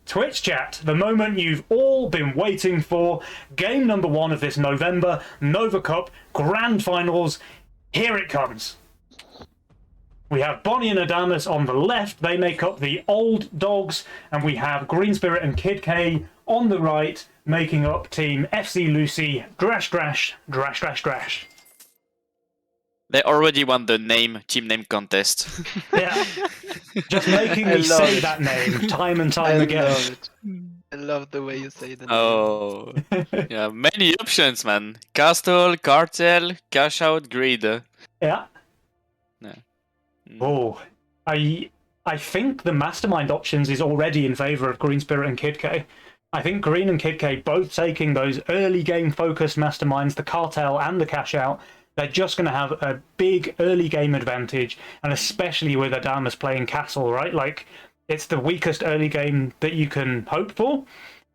Twitch chat, the moment you've all been waiting for. Game number 1 of this November Nova Cup Grand Finals. Here it comes. We have Bonny and Adames on the left. They make up the old dogs. And we have GreenSpirit and KidK on the right, making up Team FC Lucy. Drach, drach, drach, drach, drach. They already won the team name contest. Yeah. Just making me say that name time and time again. I love it. I love the way you say the name. Oh, yeah, many options, man. Castle, Cartel, Cash Out, Greed. Yeah. Yeah. Oh, I think the mastermind options is already in favour of GreenSpirit and KidK. I think Green and KidK both taking those early game focused masterminds, the Cartel and the Cash Out. They're just going to have a big early game advantage, and especially with Adames playing Castle, right? Like, it's the weakest early game that you can hope for.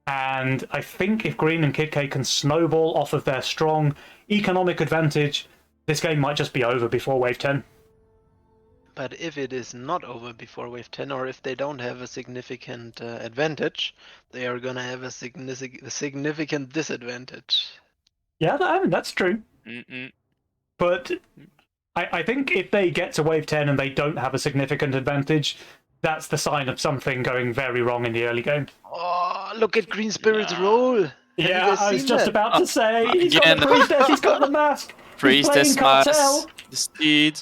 And I think if Green and KidK can snowball off of their strong economic advantage, this game might just be over before Wave 10. But if it is not over before Wave 10, or if they don't have a significant advantage, they are going to have a significant disadvantage. Yeah, I mean, that's true. Mm-mm. But I think if they get to Wave 10 and they don't have a significant advantage, that's the sign of something going very wrong in the early game. Oh, look at GreenSpirit's roll! Yeah, I was just about to say, he's got the Priestess, he's got the mask! Priestess Cartel. mask, the steed.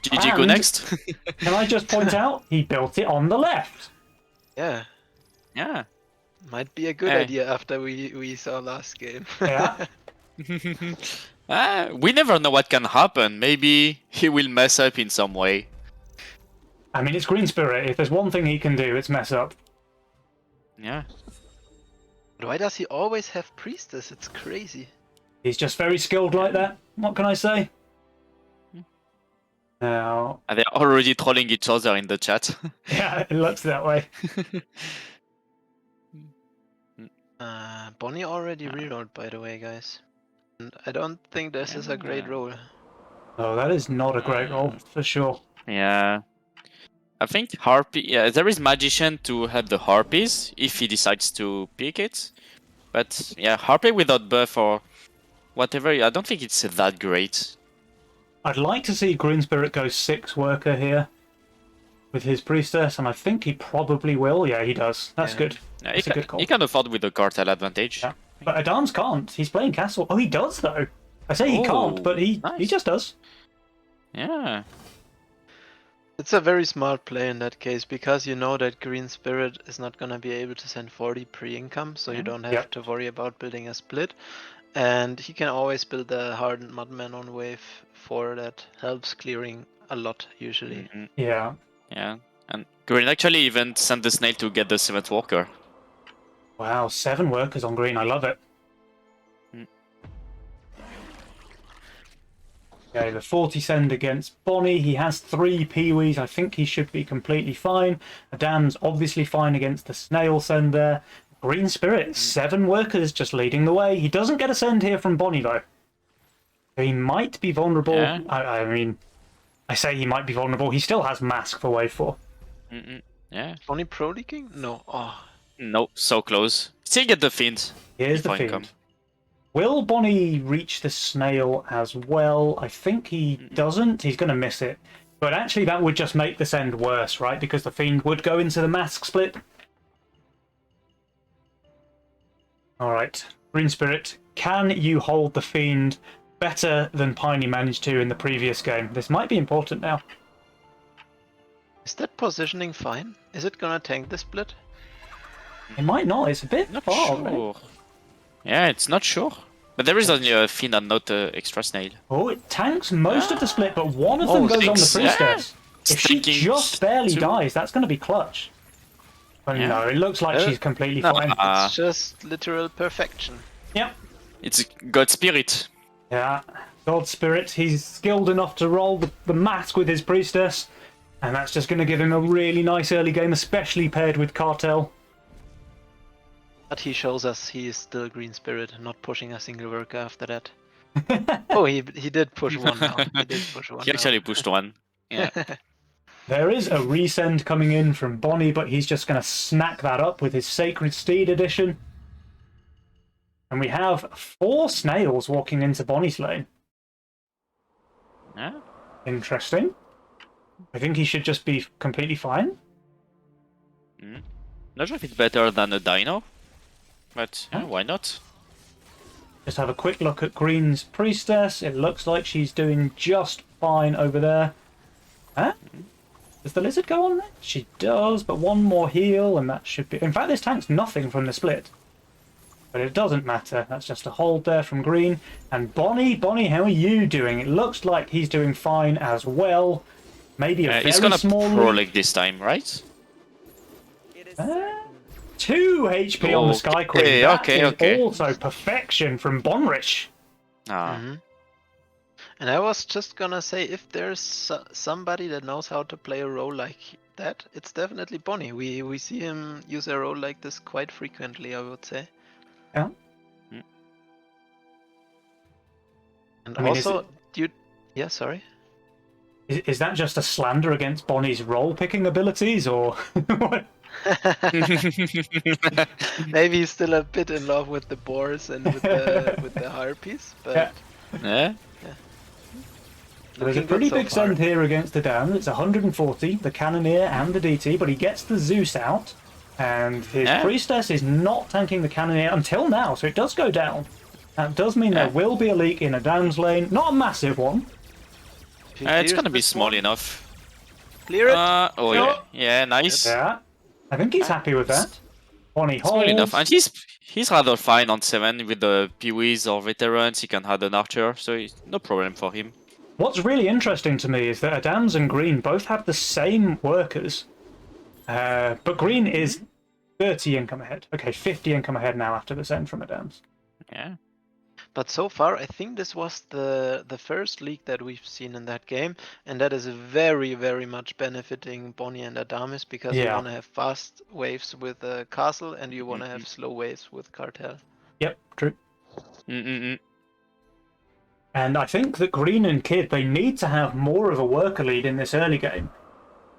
GG go And- next. Can I just point out, he built it on the left. Yeah, Yeah. might be a good Hey. idea after we saw last game. Yeah. We never know what can happen. Maybe he will mess up in some way. I mean, it's GreenSpirit. If there's one thing he can do, it's mess up. Yeah. Why does he always have Priestess? It's crazy. He's just very skilled like that. What can I say? Now, And they're already trolling each other in the chat. yeah, it looks that way. Bonny already rerolled, by the way, guys. And I don't think this is a great roll. Oh, that is not a great roll, for sure. Yeah. I think Harpy. Yeah, there is Magician to help the Harpies if he decides to pick it. But yeah, Harpy without buff or whatever, I don't think it's that great. I'd like to see GreenSpirit go 6 worker here with his Priestess, and I think he probably will. Yeah, he does. That's Yeah. good. Yeah, That's a good call. he can afford with the Cartel advantage. Yeah. But Adames can't. He's playing Castle. Oh, he does, though. I say he can't, Oh, but he nice. just does. Yeah. It's a very smart play in that case, because you know that GreenSpirit is not gonna be able to send 40 pre-income, so you don't have Yep. to worry about building a split. And he can always build the Hardened Mudman on wave 4 that helps clearing a lot, usually. Mhm. Yeah. Yeah. And Green actually even sent the snail to get the 7th walker. Wow, 7 workers on green. I love it. Mm. Okay, the 40 send against Bonny. He has 3 Peewees. I think he should be completely fine. Adames obviously fine against the snail send there. GreenSpirit, 7 workers just leading the way. He doesn't get a send here from Bonny, though. He might be vulnerable. Yeah. I mean, I say he might be vulnerable. He still has Mask for wave 4. Mm-mm. Yeah. Bonny pro leaking? No. Oh, No, so close. Still get the Fiend. Here's the before Fiend. income. Will Bonny reach the snail as well? I think he doesn't. He's going to miss it. But actually, that would just make the send worse, right? Because the Fiend would go into the mask split. All right, GreenSpirit, can you hold the Fiend better than Piney managed to in the previous game? This might be important now. is that positioning fine? Is it gonna tank the split? It might not. It's a bit Not far. Right? sure. Yeah, it's not sure. But there is only a Fiend and not a extra snail. Oh, it tanks most of the split, but one of them Oh, goes on the thanks. Priestess. Yeah. If she Stinking just barely two. dies, that's going to be clutch. But Yeah. no, it looks like she's completely No, fine. It's just literal perfection. Yep. It's God Spirit. Yeah. God Spirit, he's skilled enough to roll the mask with his Priestess. And that's just going to give him a really nice early game, especially paired with Cartel. But he shows us he is still GreenSpirit, not pushing a single worker after that. Oh, he did push one now. He did push one He actually pushed one. Yeah. There is a resend coming in from Bonny, but he's just going to snack that up with his Sacred Steed edition. And we have 4 snails walking into Bonny's lane. Yeah. Interesting. I think he should just be completely fine. Not sure if it's better than a dino, but yeah, why not? Just have a quick look at Green's Priestess. It looks like she's doing just fine over there. Huh? Does the lizard go on there? She does, but one more heal and that should be... In fact, this tank's nothing from the split. But it doesn't matter. That's just a hold there from Green. And Bonny, how are you doing? It looks like he's doing fine as well. Maybe a very He's gonna small... pro leg this time, right? 2 HP on the Sky Queen. Okay, That is okay. also perfection from Bonrich. And I was just gonna say, if there's somebody that knows how to play a role like that, it's definitely Bonny. We see him use a role like this quite frequently, I would say. Yeah. And I mean, also, yeah, sorry. Is that just a slander against Bonny's role-picking abilities, or what? Maybe he's still a bit in love with the boars and with the harpies, but Yeah. There's a looking pretty good so big far. send here against the Dam. It's 140, the Cannoneer and the DT, but he gets the Zeus out, and his Priestess is not tanking the Cannoneer until now, so it does go down. That does mean there will be a leak in a Dam's lane, not a massive one. If he It's clears gonna be this small one, enough. Clear it. Oh yeah, yeah, nice. Yeah, I think he's happy with that. Bonny Small holds. enough, and he's rather fine on 7 with the Peewees or veterans. He can add an archer, so it's no problem for him. What's really interesting to me is that Adames and Green both have the same workers, but Green is 30 income ahead. Okay, 50 income ahead now after the send from Adames. Yeah. But so far, I think this was the first leak that we've seen in that game, and that is very, very much benefiting Bonny and Adames, because you want to have fast waves with Castle, and you want to have slow waves with Cartel. Yep, true. And I think that Green and Kid, they need to have more of a worker lead in this early game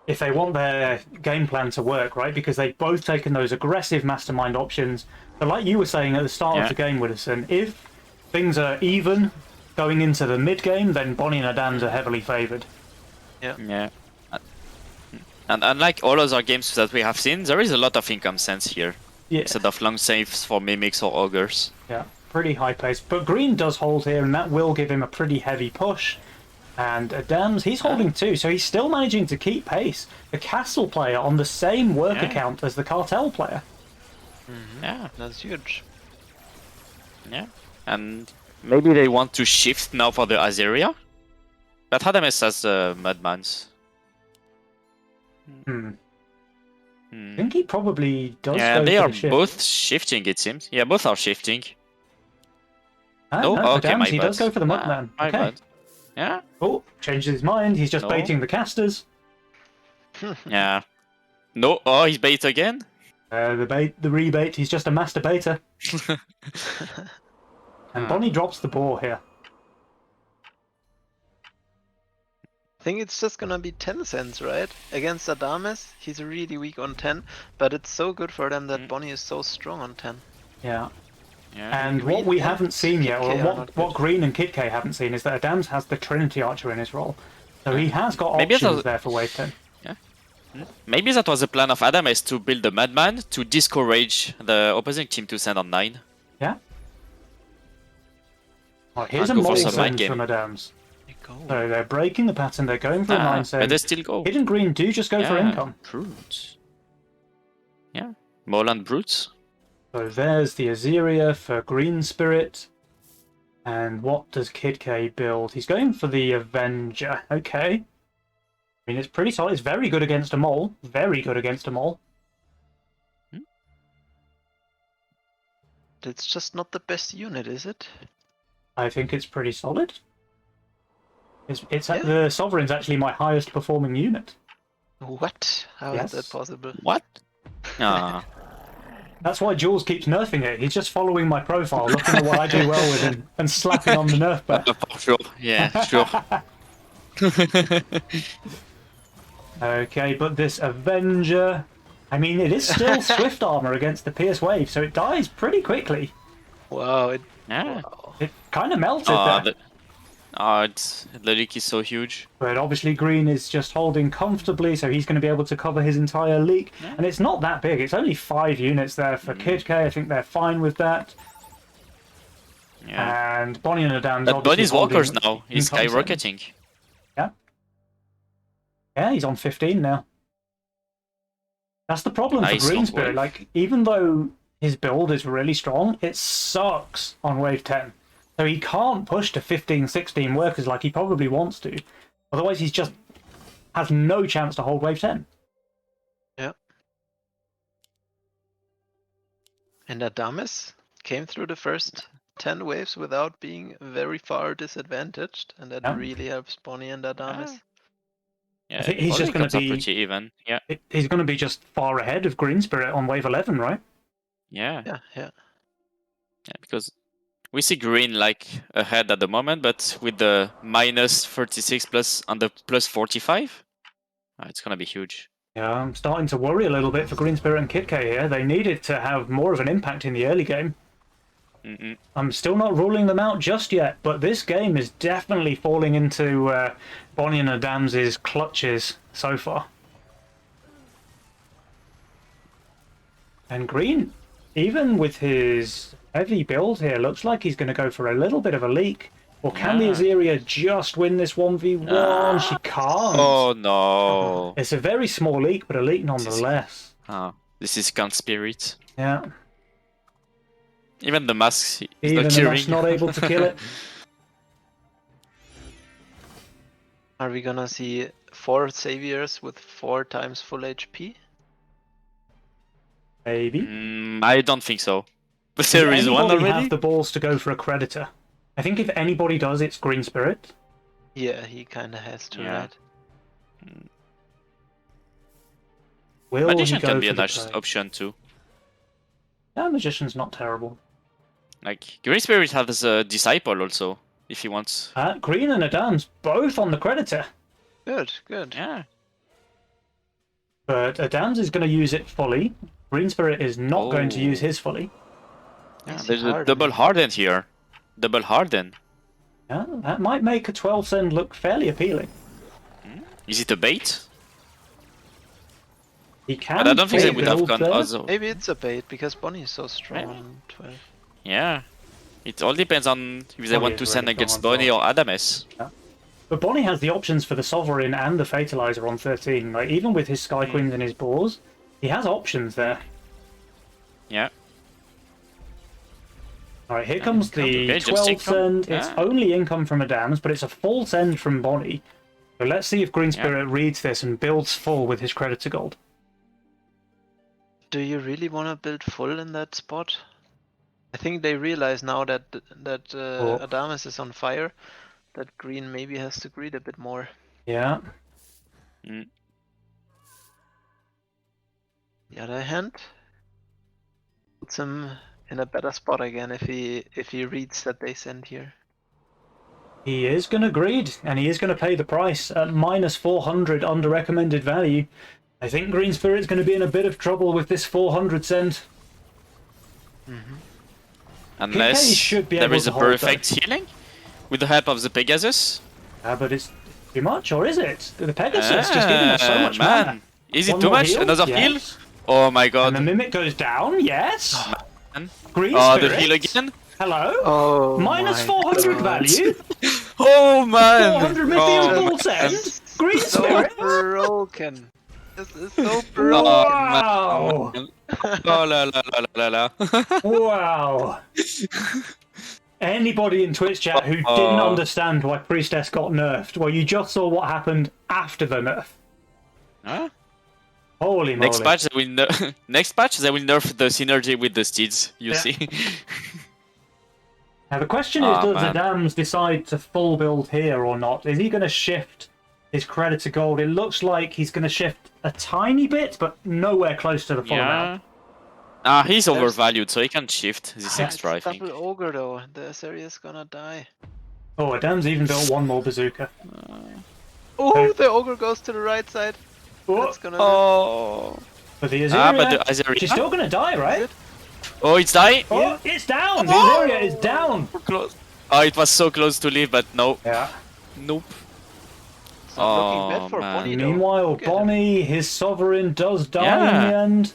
if they want their game plan to work, right? Because they've both taken those aggressive mastermind options. But like you were saying at the start of the game, Widderson, if things are even going into the mid game, then Bonny and Adames are heavily favoured. Yeah. And unlike all other games that we have seen, there is a lot of income sense here. Yeah. Instead of long saves for mimics or ogres. Yeah, pretty high pace. But Green does hold here, and that will give him a pretty heavy push. And Adames, he's holding too, so he's still managing to keep pace. The Castle player on the same work account as the Cartel player. Yeah, That's huge. yeah. And maybe they want to shift now for the Azeria. But Adames has the Madmans. I think he probably does Yeah, go they for are the shift. both shifting, it seems. Yeah, both are shifting. No, okay, Adames, my he bad. does go for the Mudman. My Okay. bad. Yeah, Oh, changes his mind. He's just No. baiting the casters. yeah. No, oh, he's bait again? The rebait. He's just a master baiter. And Bonny drops the boar here. I think it's just gonna be 10 cents, right? Against Adames, he's really weak on 10, but it's so good for them that Bonny is so strong on 10. Yeah. Yeah. And Green what we and haven't seen yet, or KidK are not what good. Green and KidK haven't seen, is that Adames has the Trinity Archer in his role. So he has got Maybe options that's- there for wave 10. Maybe that was the plan of Adames to build the Madman to discourage the opposing team to send on 9. Yeah. Oh, here's a And go for mold some send mind game. from Adames. There you go. So they're breaking the pattern, they're going for a 9 But send. they still go. Hidden Green do just go for income. Brutes. Yeah, Moland Brutes. So there's the Azeria for GreenSpirit. And what does KidK build? He's going for the Avenger. Okay. I mean, it's pretty solid. It's very good against a mole. Very good against a mole. It's just not the best unit, is it? I think it's pretty solid. It's Yeah. The Sovereign's actually my highest performing unit. What? How is Yes. that possible? What? Ah. That's why Jules keeps nerfing it. He's just following my profile, looking at what I do well with and slapping on the nerf bar. For sure. Yeah, sure. Okay, but this Avenger... I mean, it is still Swift Armor against the Pierce Wave, so it dies pretty quickly. Wow, Yeah. wow. It kind of melted Oh, there. the leak is so huge. But obviously Green is just holding comfortably, so he's going to be able to cover his entire leak. Yeah. And it's not that big. It's only 5 units there for KidK. I think they're fine with that. Yeah. And Bonny and Adames... But Bonnie's walkers holding now. He's income setting. skyrocketing. Yeah, he's on 15 now. That's the problem for Nice on GreenSpirit. wave. Like, even though his build is really strong, it sucks on wave 10. So he can't push to 15, 16 workers like he probably wants to. Otherwise, he's just has no chance to hold wave 10. Yeah. And Adames came through the first 10 waves without being very far disadvantaged, and that Yeah. really helps Bonny and Adames. Yeah, think he's all just gonna incomes are be- pretty even. Yeah. He's going to be just far ahead of GreenSpirit on wave 11, right? Yeah. Yeah, yeah. Yeah, because we see Green like ahead at the moment, but with the minus 36 plus and the plus 45, it's gonna be huge. Yeah, I'm starting to worry a little bit for GreenSpirit and KidK here. They needed to have more of an impact in the early game. Mm-mm. I'm still not ruling them out just yet, but this game is definitely falling into Bonny and Adames' clutches so far. And Green, even with his heavy build here, looks like he's going to go for a little bit of a leak. Or can the Yeah. Azeria just win this 1v1? She can't. Oh no! It's a very small leak, but a leak nonetheless. Oh, this is Count Spirit. Yeah. Even the mask is Even not the curing. mask's not able to kill it. Are we gonna see 4 saviors with 4 times full HP? Maybe. I don't think so. But there Does is one anybody already. have the balls to go for a Creditor? I think if anybody does, it's GreenSpirit. Yeah, he kinda has to, Yeah. right? Will Magician he go can be for a the nice trade? option too. Yeah, Magician's not terrible. Like Green Spirit has a disciple also, if he wants. Green and Adames both on the Creditor. Good, good. Yeah. But Adames is going to use it fully. GreenSpirit is not going to use his fully. Yeah, Easy there's a harden. double harden here. Double harden. Yeah, that might make a 12 send look fairly appealing. Is it a bait? He can. But I don't think they play would have build gone there. also. Maybe it's a bait because Bonnie is so strong Yeah. on 12. Yeah. It all depends on if they Bonnie want is to send really against strong on Bonnie or Adames. But Bonnie has the options for the Sovereign and the Fatalizer on 13. Like, even with his Sky Queens and his Boars, he has options there. Yeah. Alright, here comes the Okay, just 12 income. send. It's Ah. only income from Adames, but it's a full send from Bonnie. So let's see if GreenSpirit reads this and builds full with his Creditor Gold. Do you really want to build full in that spot? I think they realize now that Adames is on fire, that Green maybe has to greed a bit more. Yeah. Mm. The other hand puts him in a better spot again if he reads that they send here. He is going to greed, and he is going to pay the price at minus 400 under recommended value. I think GreenSpirit's going to be in a bit of trouble with this 400 send. Unless should be there able is to a hold perfect healing with the help of the Pegasus. But it's too much, or is it? The Pegasus just giving us so much man. mana. Is it One too more much? heal? Another heal? Yes. Oh my god. And the Mimic goes down, yes. Man. GreenSpirit. Oh, the heal again? Hello? Oh, Minus my 400 God. value. Oh man! 400 mythical Oh, full send. So GreenSpirit. broken. This is so Oh, broken. Wow. man. Oh la la la la la la. Wow. Anybody in Twitch chat who didn't understand why Priestess got nerfed, well, you just saw what happened after the nerf. Huh? Holy moly. Next patch, they will next patch they will nerf the synergy with the steeds. You Yeah. see? Now the question is, does man. Adames decide to full build here or not? Is he going to shift his Creditor Gold? It looks like he's going to shift a tiny bit, but nowhere close to the full amount. He's overvalued, so he can shift this extra, I It's think. double ogre though. The Azeria is gonna die. Oh, Adames even built one more bazooka. Oh, the ogre goes to the right side. That's gonna Oh. But the Azeria, But the Azeria. she's still gonna die, right? Oh, it's dying. Oh, it's down! The Azeria is down! Close. Oh, it was so close to leave, but no. Yeah. Nope. It's not looking bad for man. Bonny though. Meanwhile, Look at him. Bonny, his Sovereign, does die in Yeah. the end.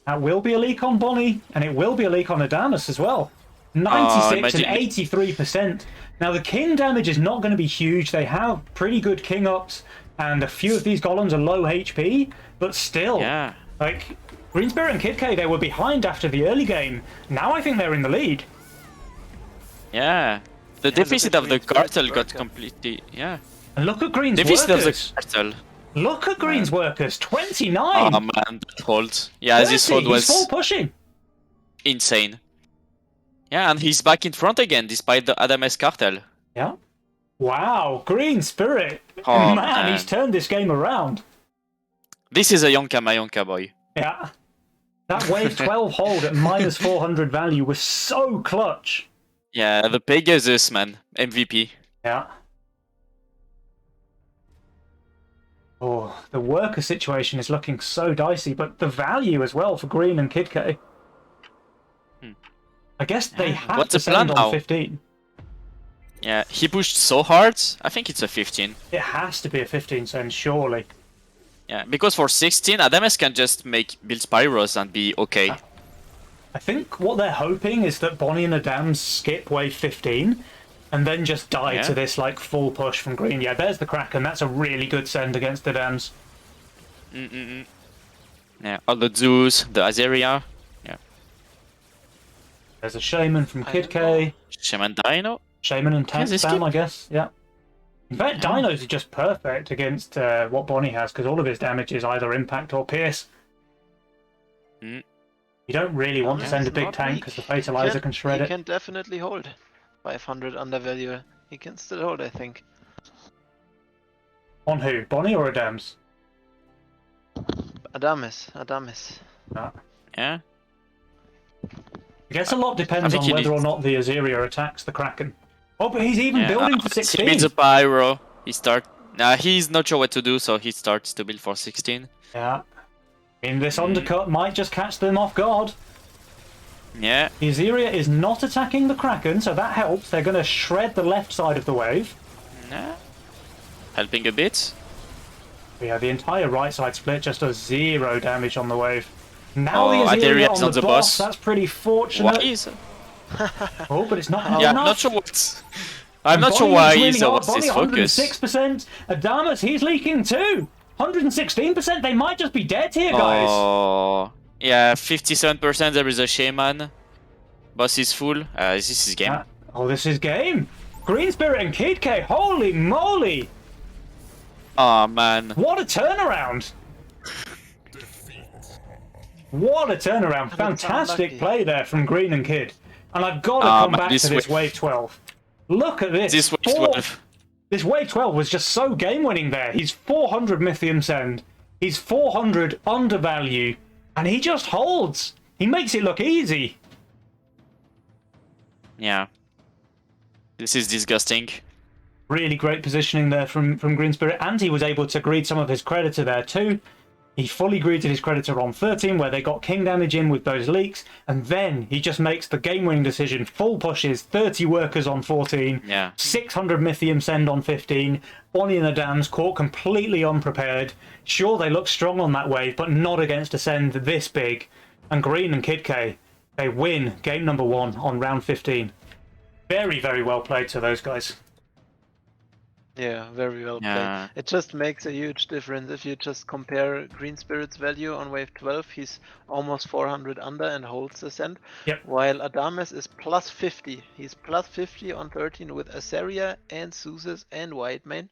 That will be a leak on Bonny, and it will be a leak on Adames as well. 96 and imagine- 83%. Now, the King damage is not going to be huge. They have pretty good King ups, and a few of these golems are low HP, but still, Yeah. like, GreenSpirit and KidK, they were behind after the early game. Now I think they're in the lead. Yeah. The deficit look of at the Green's cartel got worker. completely. Yeah. And look at Green's Deficit of the workers. cartel. Look at Green's workers, 29. Oh man, that hold. Yeah, 30. this hold He's was full pushing. insane. Yeah, and he's back in front again despite the Adames cartel. Yeah. Wow, GreenSpirit. Oh, man, he's turned this game around. This is a Yonka Mayonka boy. Yeah. That wave 12 hold at minus 400 value was so clutch. Yeah, the Pegasus man, MVP. Yeah. Oh, the worker situation is looking so dicey, but the value as well for Green and KidK. I guess they had What's to the plan send on now? 15. Yeah, he pushed so hard. I think it's a 15. It has to be a 15 send, surely. Yeah, because for 16, Adames can just build Spyros and be okay. I think what they're hoping is that Bonny and Adames skip wave 15 and then just die to this like full push from Green. Yeah, there's the Kraken. That's a really good send against Adames. Yeah, all the Zeus, the Azeria, There's a Shaman from I don't KidK. Shaman Dino. Shaman and tank this spam, kid- I guess. Yeah. In fact, Dinos are just perfect against what Bonny has because all of his damage is either impact or pierce. Mm. You don't really want to Yeah, send a it's big not tank weak. because the Fatalizer can shred He it. can definitely hold. 500 undervalue. He can still hold, I think. On who? Bonny or Adames? Adames. Yeah. I guess a lot depends think on he whether or needs- not the Azeria attacks the Kraken. Oh, but he's even Yeah, building for He 16. builds a Pyro. He's not sure what to do, so he starts to build for 16. Yeah. I mean, this undercut might just catch them off guard. Yeah. The Azeria is not attacking the Kraken, so that helps. They're going to shred the left side of the wave. Yeah. Helping a bit. Yeah, the entire right side split just does 0 damage on the wave. Now the Oh, Azeria Aderia's on on the the boss, boss. that's pretty fortunate. Why is? Oh, but it's not Yeah, I'm enough. not sure what. I'm not sure Bonny why is he's winning what's off. his Bonny focus. 106%. Adames, he's leaking too. 116%. They might just be dead here, guys. Oh, yeah, 57%. There is a Shaman. Boss is full. This is game. Oh, this is game. GreenSpirit and KidK. Holy moly! Oh man. What a turnaround! What a turnaround! Fantastic unlucky. play there from Green and Kid. And I've got to come man, back to this wave- wave 12. Look at this. This wave 12. This wave 12 was just so game-winning there. He's 400 Mythium Send. He's 400 undervalue. And he just holds. He makes it look easy. Yeah. This is disgusting. Really great positioning there from GreenSpirit. And he was able to greed some of his Creditor there too. He fully greeted his Creditor on 13, where they got King damage in with those leaks, and then he just makes the game-winning decision, full pushes, 30 workers on 14, Yeah. 600 Mythium Send on 15, Bonny and Adames caught completely unprepared. Sure, they look strong on that wave, but not against a send this big. And Green and KidK, they win game number 1 on round 15. Very, very well played to those guys. Yeah, very well Yeah. played. It just makes a huge difference if you just compare GreenSpirit's value on wave 12. He's almost 400 under and holds the send. Yep. While Adames is plus 50. He's plus 50 on 13 with Azeria and Zeus and Whitemane.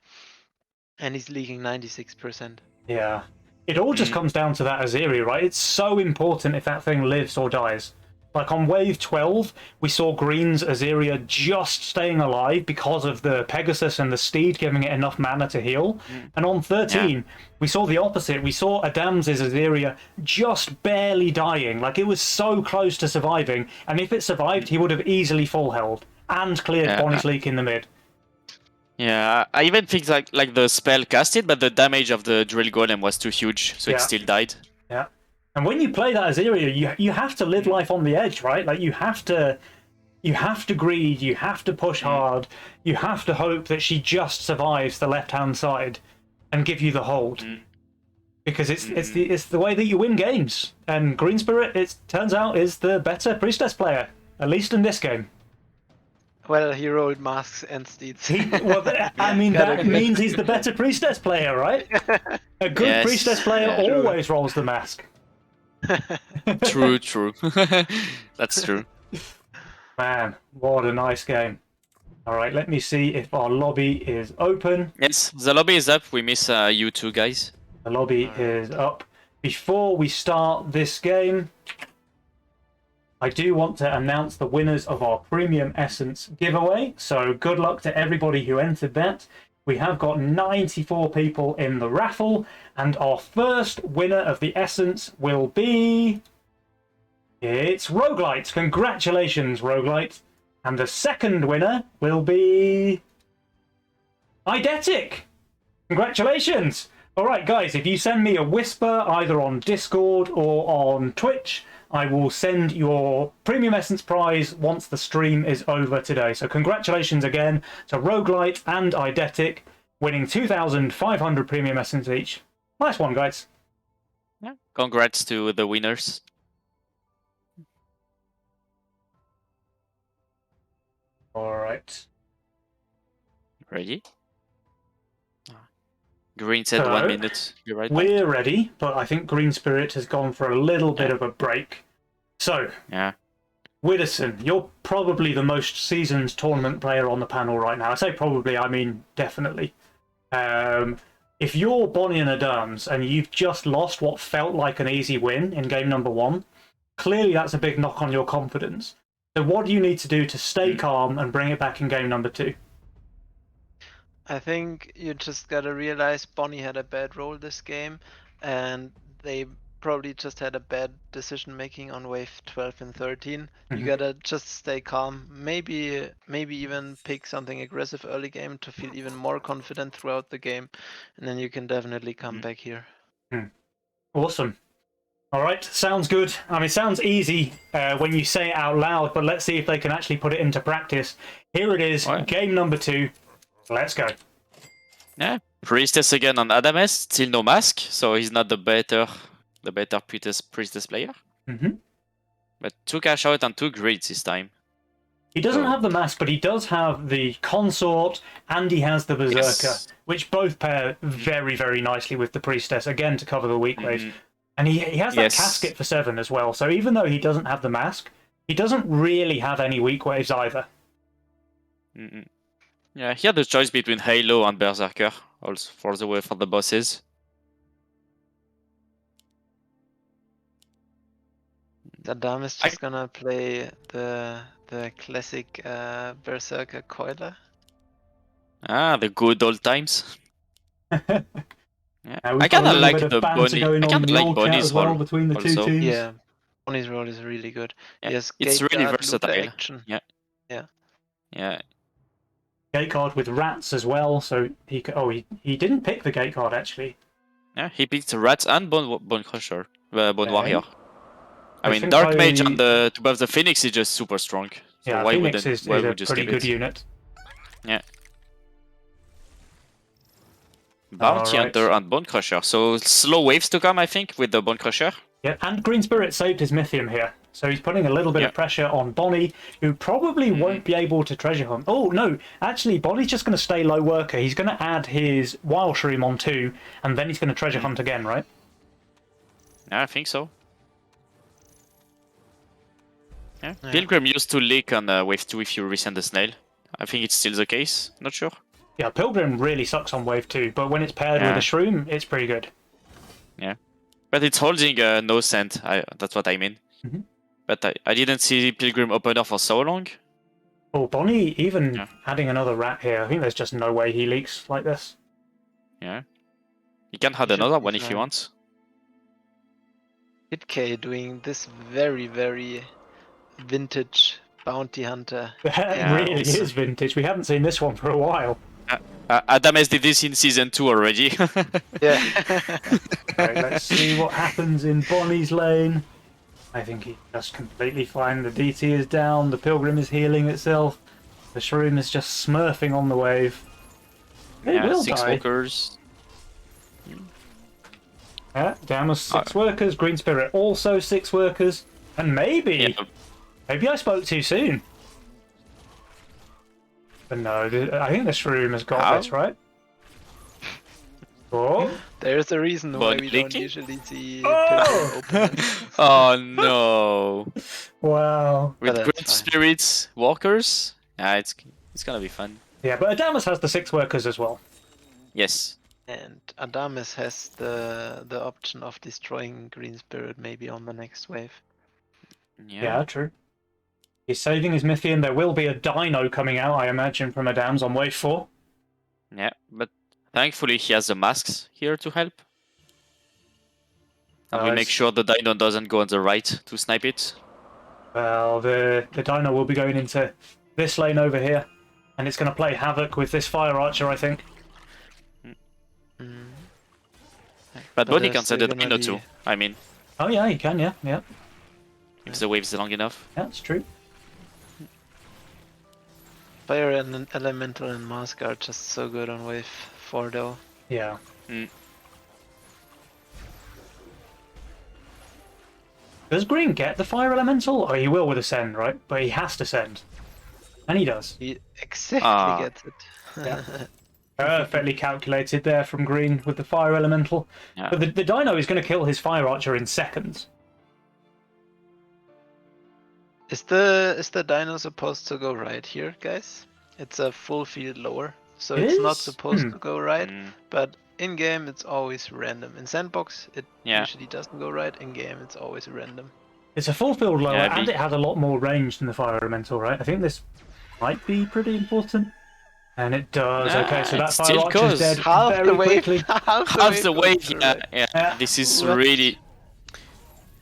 And he's leaking 96%. Yeah. It all just comes down to that Azeria, right? It's so important if that thing lives or dies. Like on wave 12, we saw Green's Azeria just staying alive because of the Pegasus and the Steed giving it enough mana to heal. And on 13, we saw the opposite. We saw Adames' Azeria just barely dying. Like it was so close to surviving. And if it survived, he would have easily full held and cleared Bonny's leak in the mid. Yeah, I even think like the spell casted, but the damage of the drill golem was too huge, so it still died. Yeah. And when you play that Azeria, you have to live life on the edge, right? Like you have to greed, you have to push hard, you have to hope that she just survives the left-hand side and give you the hold. Because it's the way that you win games. And GreenSpirit, it turns out, is the better Priestess player, at least in this game. Well, he rolled masks and steeds. I mean, that means he's the better Priestess player, right? A good Priestess player always rolls the mask. True. That's true. Man, what a nice game. All right, let me see if our lobby is open. Yes, the lobby is up. We miss you two guys. The lobby is up. Before we start this game, I do want to announce the winners of our Premium Essence giveaway. So good luck to everybody who entered that. We have got 94 people in the raffle, and our first winner of the Essence will be... It's Roguelite. Congratulations, Roguelite. And the second winner will be... Eidetic. Congratulations. All right, guys, if you send me a whisper either on Discord or on Twitch, I will send your Premium Essence prize once the stream is over today. So congratulations again to Roguelite and Eidetic, winning 2,500 Premium Essence each. Nice one, guys. Yeah. Congrats to the winners. All right. Ready? Green said 1 minute. You're right. We're ready, but I think GreenSpirit has gone for a little bit of a break. So, Widderson, you're probably the most seasoned tournament player on the panel right now. I say probably, I mean definitely. If you're Bonny and Adames and you've just lost what felt like an easy win in game number 1, clearly that's a big knock on your confidence. So what do you need to do to stay calm and bring it back in game number 2? I think you just gotta realize Bonny had a bad roll this game, and they probably just had a bad decision making on wave 12 and 13. You gotta just stay calm. Maybe even pick something aggressive early game to feel even more confident throughout the game, and then you can definitely come back here. Awesome. All right, sounds good. I mean, it sounds easy when you say it out loud, but let's see if they can actually put it into practice. Here it is, game number 2. Let's go. Yeah, Priestess again on Adames, still no mask, so he's not the better Priestess player. But 2 cash out and 2 grids this time. He doesn't have the mask, but he does have the consort and he has the berserker, which both pair very, very nicely with the Priestess, again to cover the weak wave. And he has that casket for 7 as well, so even though he doesn't have the mask, he doesn't really have any weak waves either. Yeah, he had the choice between Halo and Berserker, also for the bosses. Adames is just gonna play the classic Berserker Coiler. Ah, the good old times. I kind of like the Bonny. I kind of like Bonny's role between the two teams. Yeah, Bonny's role is really good. Yes, it's really versatile. Yeah. Gate card with rats as well, so he could, he didn't pick the gate card actually. Yeah, he picked rats and Bone Crusher, Bone Warrior. I mean, Dark Mage on to buff the Phoenix is just super strong. So yeah, why Phoenix is a just pretty good unit. Yeah. Bounty Hunter and Bone Crusher. So slow waves to come, I think, with the Bone Crusher. Yeah, and GreenSpirit saved his Mythium here. So he's putting a little bit of pressure on Bonny, who probably won't be able to treasure hunt. Oh, no, actually, Bonny's just going to stay low worker. He's going to add his Wild Shroom on 2, and then he's going to treasure hunt again, right? Yeah, I think so. Yeah. Pilgrim used to leak on wave 2 if you resend the snail. I think it's still the case, not sure. Yeah, Pilgrim really sucks on wave 2, but when it's paired with a Shroom, it's pretty good. Yeah. But it's holding no scent, that's what I mean. But I didn't see Pilgrim open up for so long. Oh, Bonny even adding another rat here. I think there's just no way he leaks like this. Yeah. He can add another one if he wants. KidK doing this very, very vintage bounty hunter. It really is vintage. We haven't seen this one for a while. Adames did this in season 2 already. Yeah. Right, let's see what happens in Bonnie's lane. I think he's just completely fine. The DT is down. The Pilgrim is healing itself. The Shroom is just smurfing on the wave. They Yeah, will 6 die. walkers. Yeah, down was 6 workers. GreenSpirit also 6 workers. And maybe I spoke too soon. But no, I think the Shroom has got this, right? Oh. There's a reason why we don't leaking? usually see Oh! Pilgrim open. Oh no! Wow. With But great that's fine. spirits, walkers. Yeah, it's gonna be fun. Yeah, but Adames has the 6 workers as well. Yes. And Adames has the option of destroying GreenSpirit maybe on the next wave. Yeah, true. He's saving his Mythian. There will be a Dino coming out, I imagine, from Adames on wave 4. Yeah, but thankfully he has the masks here to help. And we make sure the Dino doesn't go on the right to snipe it. Well, the Dino will be going into this lane over here. And it's going to play havoc with this Fire Archer, I think. But Bonnie there's can set the still Dino gonna too. be- I mean, Oh yeah, he can, yeah. if the wave's long enough. Yeah, that's true. Fire and Elemental and Mask are just so good on wave 4 though. Yeah. Does Green get the Fire Elemental? Oh, he will with a send, right? But he has to send. And he does. He exactly gets it. Yeah. Perfectly calculated there from Green with the Fire Elemental. Yeah. But the Dino is going to kill his Fire Archer in seconds. Is the Dino supposed to go right here, guys? It's a full field lower, so It it's not is? supposed to go right. Mm. But in game, it's always random. In sandbox, it Yeah. usually doesn't go right. In game, it's always random. It's a full field lower, Yeah, and it has a lot more range than the Fire Elemental, right? I think this might be pretty important. And it does. Nah, Okay, so that it Fire still Archer's goes. dead Half very the wave. quickly. Half the wave, goes yeah, right. yeah. Yeah. This is What? really...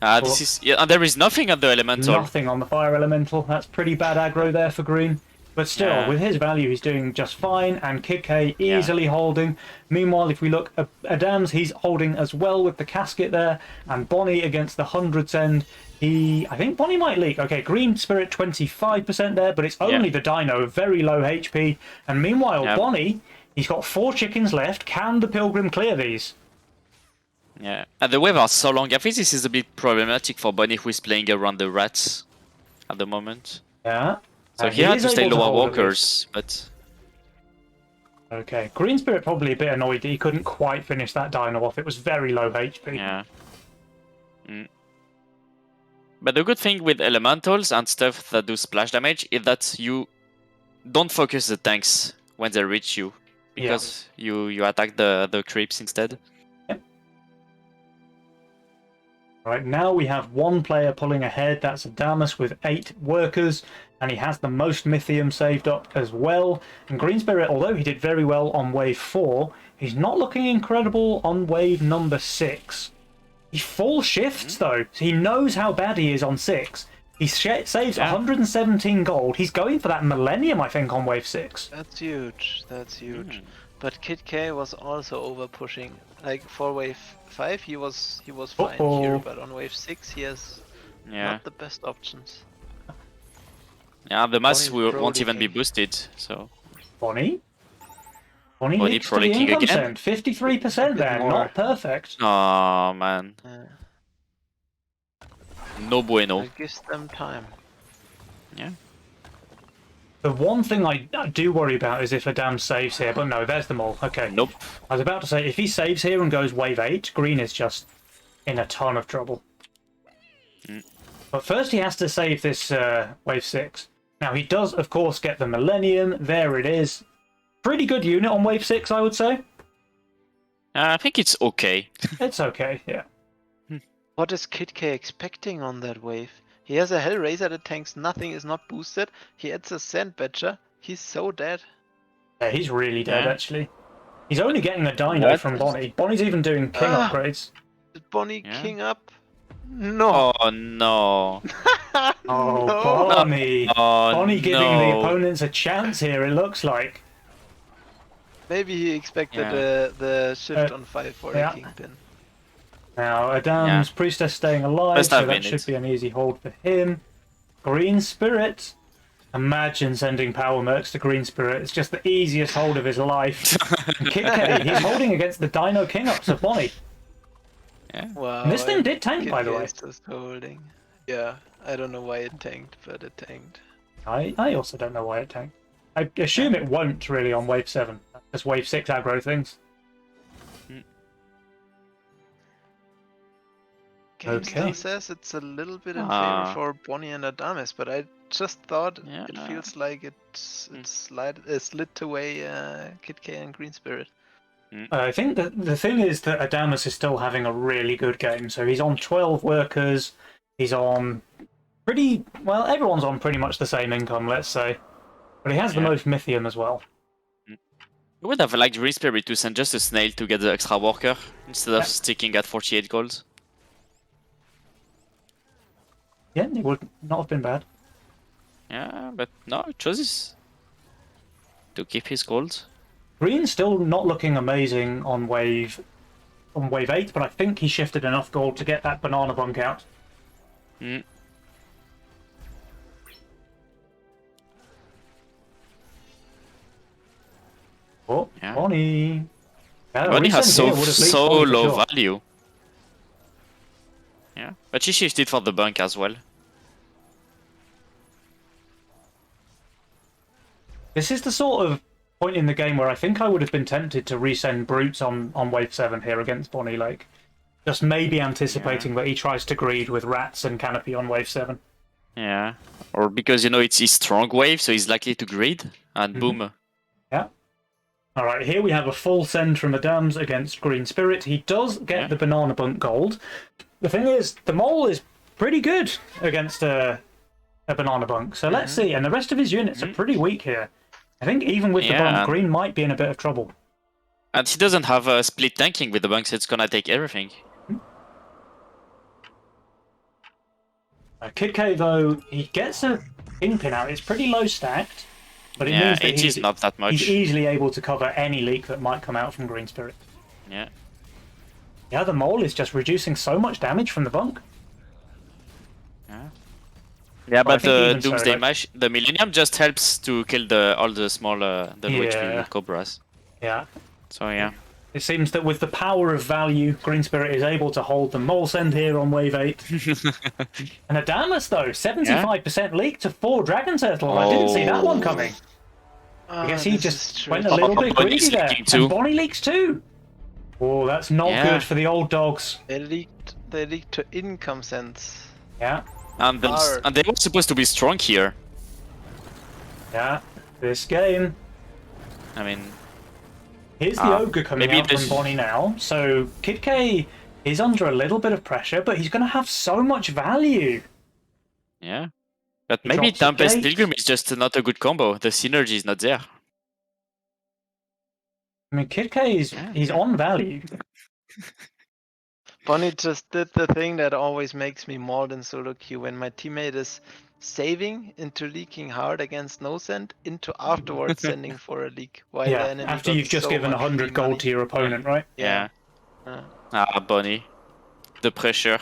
this is... Yeah, and there is nothing at the Elemental. Nothing on the Fire Elemental. That's pretty bad aggro there for Green. But still, Yeah. with his value, he's doing just fine, and KidK easily holding. Meanwhile, if we look at Adames, he's holding as well with the casket there, and Bonnie against the 100s end. I think Bonnie might leak. Okay, GreenSpirit 25% there, but it's only the Dino, very low HP. And meanwhile, Bonnie, he's got 4 chickens left. Can the Pilgrim clear these? Yeah, and the wave are so long. I think this is a bit problematic for Bonnie, who is playing around the rats at the moment. Yeah. So he had is to stay able lower hold at walkers, but... Okay, GreenSpirit probably a bit annoyed that he couldn't quite finish that Dino off. It was very low HP. Yeah. But the good thing with elementals and stuff that do splash damage is that you don't focus the tanks when they reach you, because you attack the creeps instead. Yep. Right, now we have one player pulling ahead. That's Adames with 8 workers, and he has the most Mythium saved up as well. And GreenSpirit, although he did very well on wave 4, he's not looking incredible on wave number 6. He full shifts though, so he knows how bad he is on 6. He saves 117 gold. He's going for that Millennium, I think, on wave 6. That's huge. That's huge. But KidK was also over pushing. Like for wave 5, he was fine here, but on wave 6, he has not the best options. Yeah, the mass Bonnie's won't even be pro-leaking. boosted, so... Bonnie Bonnie leaks to the pro-leaking income again? send. 53% there, more. not perfect. Oh man, no bueno. It gives them time. Yeah. The one thing I do worry about is if Adames saves here, but no, there's the mole. Okay. Nope. I was about to say, if he saves here and goes wave 8, Green is just in a ton of trouble. But first he has to save this wave 6. Now he does, of course, get the Millennium. There it is. Pretty good unit on wave 6, I would say. I think it's okay. It's okay, yeah. What is KidK expecting on that wave? He has a Hellraiser that tanks nothing, is not boosted. He adds a Sandbatcher. He's so dead. Yeah, he's really dead, actually. He's only getting a Dino from Bonnie. Bonnie's even doing king upgrades. Is Bonnie king up? No. Oh no. Oh, No. Bonnie. Oh, Bonnie giving no. the opponents a chance here, it looks like. Maybe he expected the shift on 5 for a kingpin. Now, Adames, Priestess staying alive, so that should be an easy hold for him. GreenSpirit. Imagine sending Power Mercs to GreenSpirit. It's just the easiest hold of his life. KidK, he's holding against the Dino King ups of Bonny. Yeah. Wow. And this thing did tank, by the way. Just holding. Yeah, I don't know why it tanked, but it tanked. I also don't know why it tanked. I assume it won't really on wave 7. Just wave 6 aggro things. Game still says it's a little bit in favor for Bonny and Adames, but I just thought it feels like it slid away KidK and GreenSpirit. I think that the thing is that Adames is still having a really good game. So he's on 12 workers. He's on pretty... Well, everyone's on pretty much the same income, let's say. But he has the most Mythium as well. I would have liked GreenSpirit to send just a snail to get the extra worker instead of sticking at 48 gold. Yeah, it would not have been bad. Yeah, but no, it chooses to keep his gold. Green's still not looking amazing on wave 8, but I think he shifted enough gold to get that banana bunk out. Oh, Bonny. Bonny has so low value. Yeah, but she shifted for the bunk as well. This is the sort of point in the game where I think I would have been tempted to resend Brutes on wave 7 here against Bonny, like just maybe anticipating that he tries to greed with Rats and Canopy on wave 7. Yeah, or because, you know, it's his strong wave, so he's likely to greed, and boom. Yeah. Alright, here we have a full send from Adames against GreenSpirit. He does get the banana bunk gold. The thing is, the mole is pretty good against a banana bunk, so let's see. And the rest of his units are pretty weak here. I think even with the bunk, Green might be in a bit of trouble. And he doesn't have a split tanking with the bunk, so it's gonna take everything. KidK, though, he gets a kingpin out. It's pretty low stacked, but it means that he's not that much. He's easily able to cover any leak that might come out from GreenSpirit. Yeah. Yeah, the mole is just reducing so much damage from the bunk. Yeah, but the Doomsday Mash, the Millennium just helps to kill all the smaller, the low HP Cobras. Yeah. So yeah. It seems that with the power of value, GreenSpirit is able to hold the mole send here on wave 8. And Adames, though, 75% leak to 4 Dragon Turtle. I didn't see that one coming. I guess he just went a little bit greedy there. And Bonny leaks too. Oh, that's not good for the old dogs. They leaked to income sends. Yeah. And they were supposed to be strong here. Yeah, this game. I mean... Here's the Ogre coming out from Bonny now, so KidK is under a little bit of pressure, but he's going to have so much value. Yeah. But maybe Tempest Pilgrim is just not a good combo. The synergy is not there. I mean, KidK he's on value. Bonny just did the thing that always makes me mauled in solo queue when my teammate is saving into leaking hard against no send into afterwards sending for a leak. While the enemy after you've just given 100 gold to your opponent, right? Yeah. Bonny. The pressure.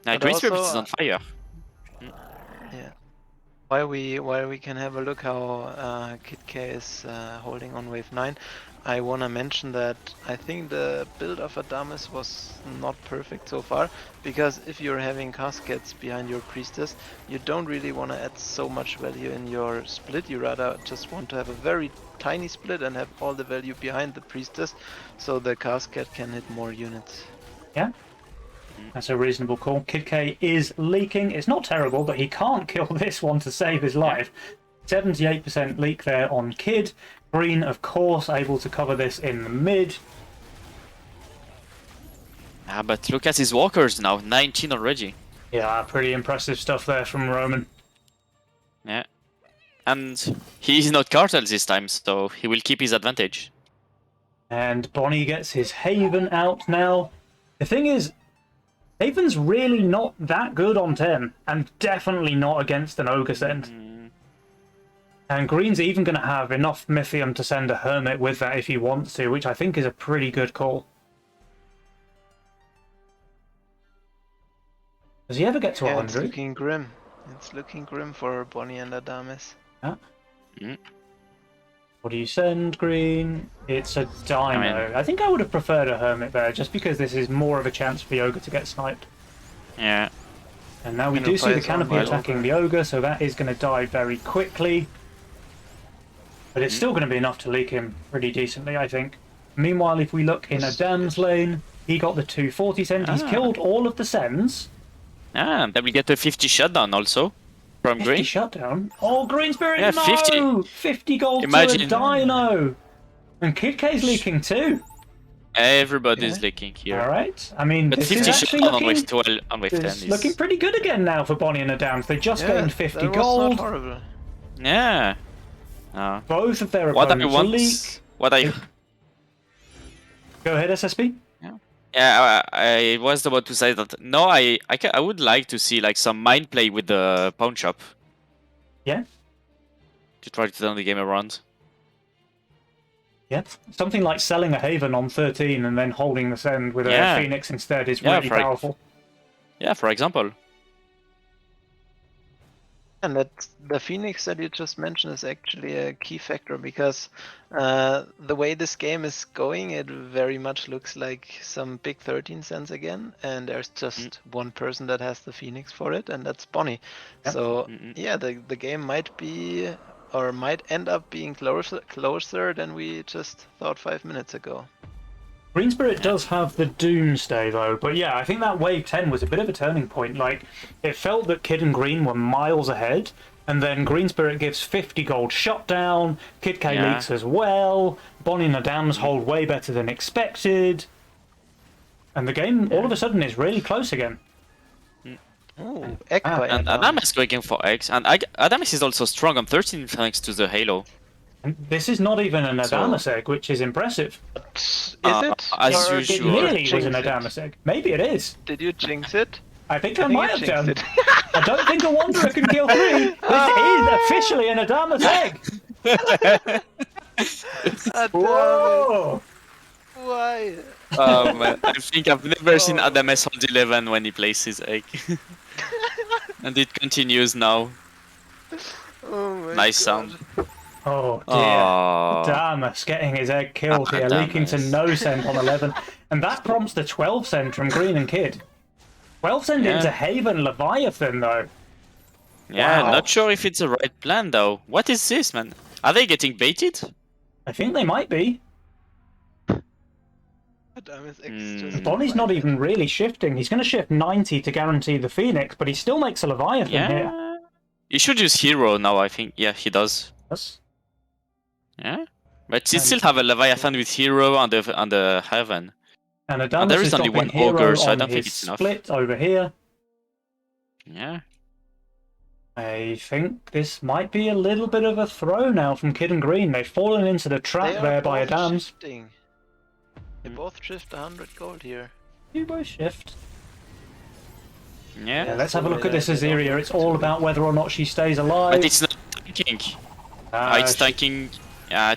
Now GreenSpirit is on fire. Yeah. While we can have a look how KidK is holding on wave 9, I want to mention that I think the build of Adames was not perfect so far, because if you're having caskets behind your priestess, you don't really want to add so much value in your split. You rather just want to have a very tiny split and have all the value behind the priestess, so the casket can hit more units. Yeah, that's a reasonable call. KidK is leaking. It's not terrible, but he can't kill this one to save his life. 78% leak there on Kid. Green, of course, able to cover this in the mid. But look at his walkers now, 19 already. Yeah, pretty impressive stuff there from Roman. Yeah. And he's not Cartel this time, so he will keep his advantage. And Bonny gets his Haven out now. The thing is, Haven's really not that good on 10, and definitely not against an Ogre send. And Green's even going to have enough Mythium to send a Hermit with that if he wants to, which I think is a pretty good call. Does he ever get to 100? It's looking grim. It's looking grim for Bonny and Adames. Yeah. Mm. What do you send, Green? It's a Dino. I think I would have preferred a Hermit there, just because this is more of a chance for the Ogre to get sniped. Yeah. And now we do see the Canopy attacking the Ogre, so that is going to die very quickly. But it's still going to be enough to leak him pretty decently, I think. Meanwhile, if we look in Adames' lane, he got the 240 send. He's killed all of the sends. Ah, then we get a 50 shutdown also from 50 Green. shutdown? Oh, GreenSpirit, Yeah, no! 50. 50 gold Imagine. to a Dino! And KidK's leaking too. Everybody's leaking here. Alright, I mean, But this 50 is actually shutdown on looking, wave 12 on wave 10 it's is... looking pretty good again now for Bonny and Adames. They just gained 50 that was gold. not horrible. Yeah. Both of their What I opponents want... leak. What I... Go ahead, SSB. Yeah, I was about to say that. No, I would like to see like some mind play with the pawn shop. Yeah. To try to turn the game around. Yeah. Something like selling a Haven on 13 and then holding the send with a Phoenix instead is really powerful. Yeah, for example. And that the Phoenix that you just mentioned is actually a key factor because the way this game is going, it very much looks like some big 13 cents again, and there's just one person that has the Phoenix for it, and that's Bonny. Yep. So yeah, the game might be or might end up being closer than we just thought 5 minutes ago. GreenSpirit does have the Doomsday though, but yeah, I think that wave 10 was a bit of a turning point. Like, it felt that Kid and Green were miles ahead, and then GreenSpirit gives 50 gold shutdown, KidK leaks as well, Bonny and Adames hold way better than expected, and the game all of a sudden is really close again. Oh, Egg by and Adames is going for X, and Adames is also strong on 13 thanks to the Halo. And this is not even an Adames egg, which is impressive. Is it? As Or usual. It nearly was an Adames egg. Maybe it is. Did you jinx it? I think I might have you done. jinxed I don't think a Wanderer can kill 3. This is officially an Adames egg. Whoa! Why? Man, I think I've never seen Adames hold 11 when he plays his egg. And it continues now. Oh my Nice God. sound. Oh dear. Oh. Adames getting his egg killed here, Adames. leaking to no send on 11. And that prompts the 12 send from Green and Kid. 12 send into Haven Leviathan though. Yeah, Wow. not sure if it's the right plan though. What is this, man? Are they getting baited? I think they might be. Adames X just Bonnie's not even really shifting. He's going to shift 90 to guarantee the Phoenix, but he still makes a Leviathan here. Yeah. He should use Hero now, I think. Yeah, he does. Yes. Yeah. But he still have a Leviathan with Hero on the Heaven. And Adames there is is only dropping one Ogre, Hero so I on don't think his it's enough. split over here. Yeah. I think this might be a little bit of a throw now from Kid and Green. They've fallen into the trap there by Adames. Shifting. They both shift 100 gold here. You both shift. Yeah. Yeah, let's have a look at this Azeria. It's all about whether or not she stays alive. But it's not tanking. It's tanking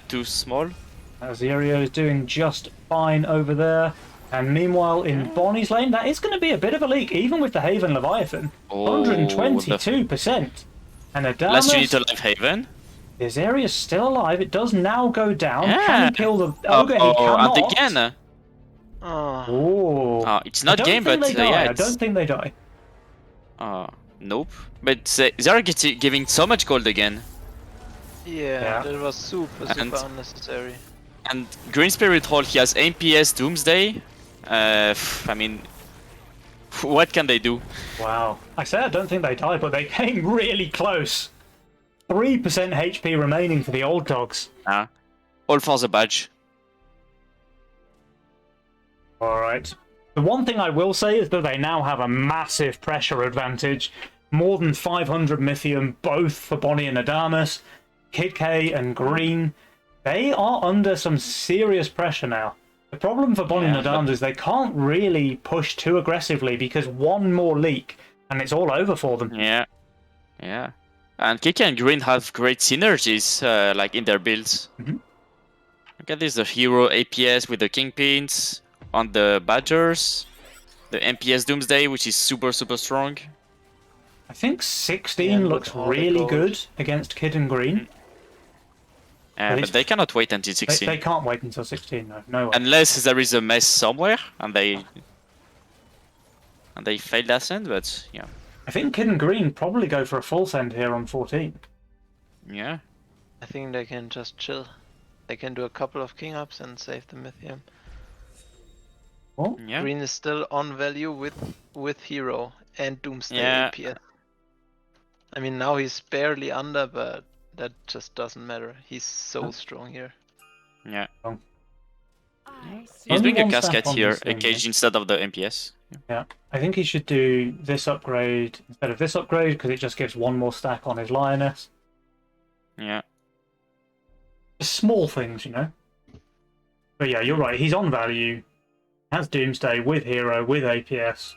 too small. Azeria is doing just fine over there. And meanwhile, in Bonnie's lane, that is going to be a bit of a leak, even with the Haven Leviathan. 122%. And Last unit Adames, alive Haven. the Azeria's still alive. It does now go down. Yeah. Can he kill the Ogre? He cannot. And again. Oh. It's not game, but I don't think they die. Nope. But they are giving so much gold again. Yeah, that was super unnecessary. And GreenSpirit Hall, he has MPS Doomsday. I mean, what can they do? Wow. I say I don't think they die, but they came really close. 3% HP remaining for the old dogs. All for the badge. Alright. The one thing I will say is that they now have a massive pressure advantage. More than 500 Mythium, both for Bonny and Adames. KidK and Green. They are under some serious pressure now. The problem for Bonny and Adames is they can't really push too aggressively because one more leak and it's all over for them. Yeah. And KidK and Green have great synergies, like in their builds. Mhm. Look at this: the hero APS with the Kingpins on the Badgers, the MPS Doomsday, which is super strong. I think 16 with looks all the really gold. good against Kid and Green. But they cannot wait until 16. They can't wait until 16, though. No way. Unless there is a mess somewhere and they fail that send, but yeah. I think Kid and Green probably go for a full send here on 14. Yeah. I think they can just chill. They can do a couple of king ups and save the Mythium. Well, Yeah. Green is still on value with hero and Doomsday Yeah. APS. I mean, now he's barely under, but that just doesn't matter. He's so strong here. Yeah. Oh. He's Only doing a one stack cascade on here, this a thing, cage instead of the MPS. yeah. I think he should do this upgrade instead of this upgrade because it just gives one more stack on his Lioness. Yeah. Just small things, you know. But yeah, you're right. He's on value. Has Doomsday with hero, with APS.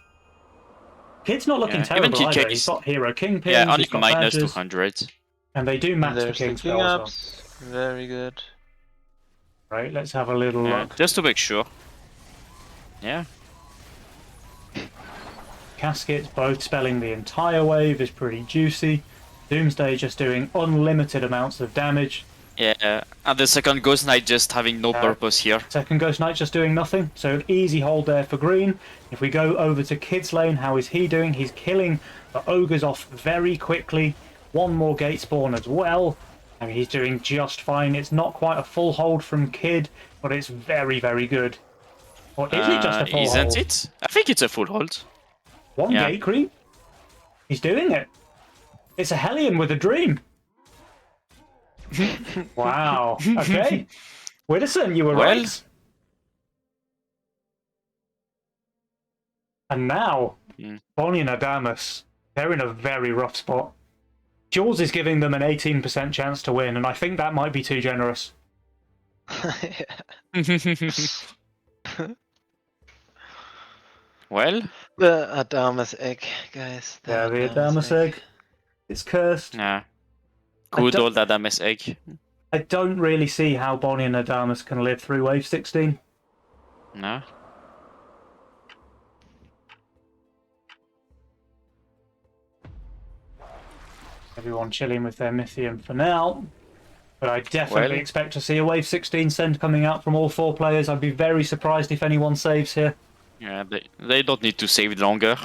Kid's not looking Yeah, terrible even either. KidK He's is- got hero Kingpins, Yeah, only he's got minus badges, 200. and they do match the There's king the king spell as well. ups. Very good. Right, let's have a little Yeah, look. just to make sure. Yeah. Caskets both spelling the entire wave is pretty juicy. Doomsday just doing unlimited amounts of damage. Yeah, and the second Ghost Knight just having no purpose here. Second Ghost Knight just doing nothing, so an easy hold there for Green. If we go over to Kid's lane, how is he doing? He's killing the ogres off very quickly. One more gate spawn as well. I mean, he's doing just fine. It's not quite a full hold from Kid, but it's very good. Or is it just a full Isn't hold? it? I think it's a full hold. One Yeah. gate creep? He's doing it. It's a Hellion with a dream. Wow. Okay. Widderson, you were Well. right. And now, Bonny and Adames, they're in a very rough spot. Jules is giving them an 18% chance to win, and I think that might be too generous. Well, The Adames egg, guys. Yeah, the Adames egg. It's cursed. yeah. Good old Adames egg. I don't really see how Bonny and Adames can live through Wave 16. No. Everyone chilling with their Mythium for now. But I definitely Well. expect to see a Wave 16 send coming out from all four players. I'd be very surprised if anyone saves here. Yeah, they don't need to save it longer.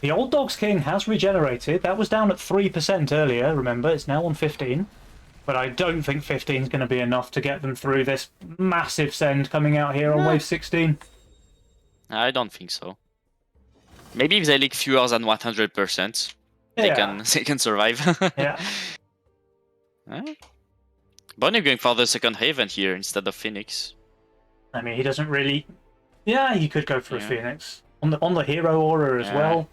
The Old Dogs King has regenerated. That was down at 3% earlier, remember. It's now on 15. But I don't think 15 is going to be enough to get them through this massive send coming out here on Wave 16. I don't think so. Maybe if they leak fewer than 100%, they can survive. Yeah. Huh? Bonnie going for the second Haven here instead of Phoenix. I mean, he doesn't really... Yeah, he could go for a Phoenix. On the hero aura as well.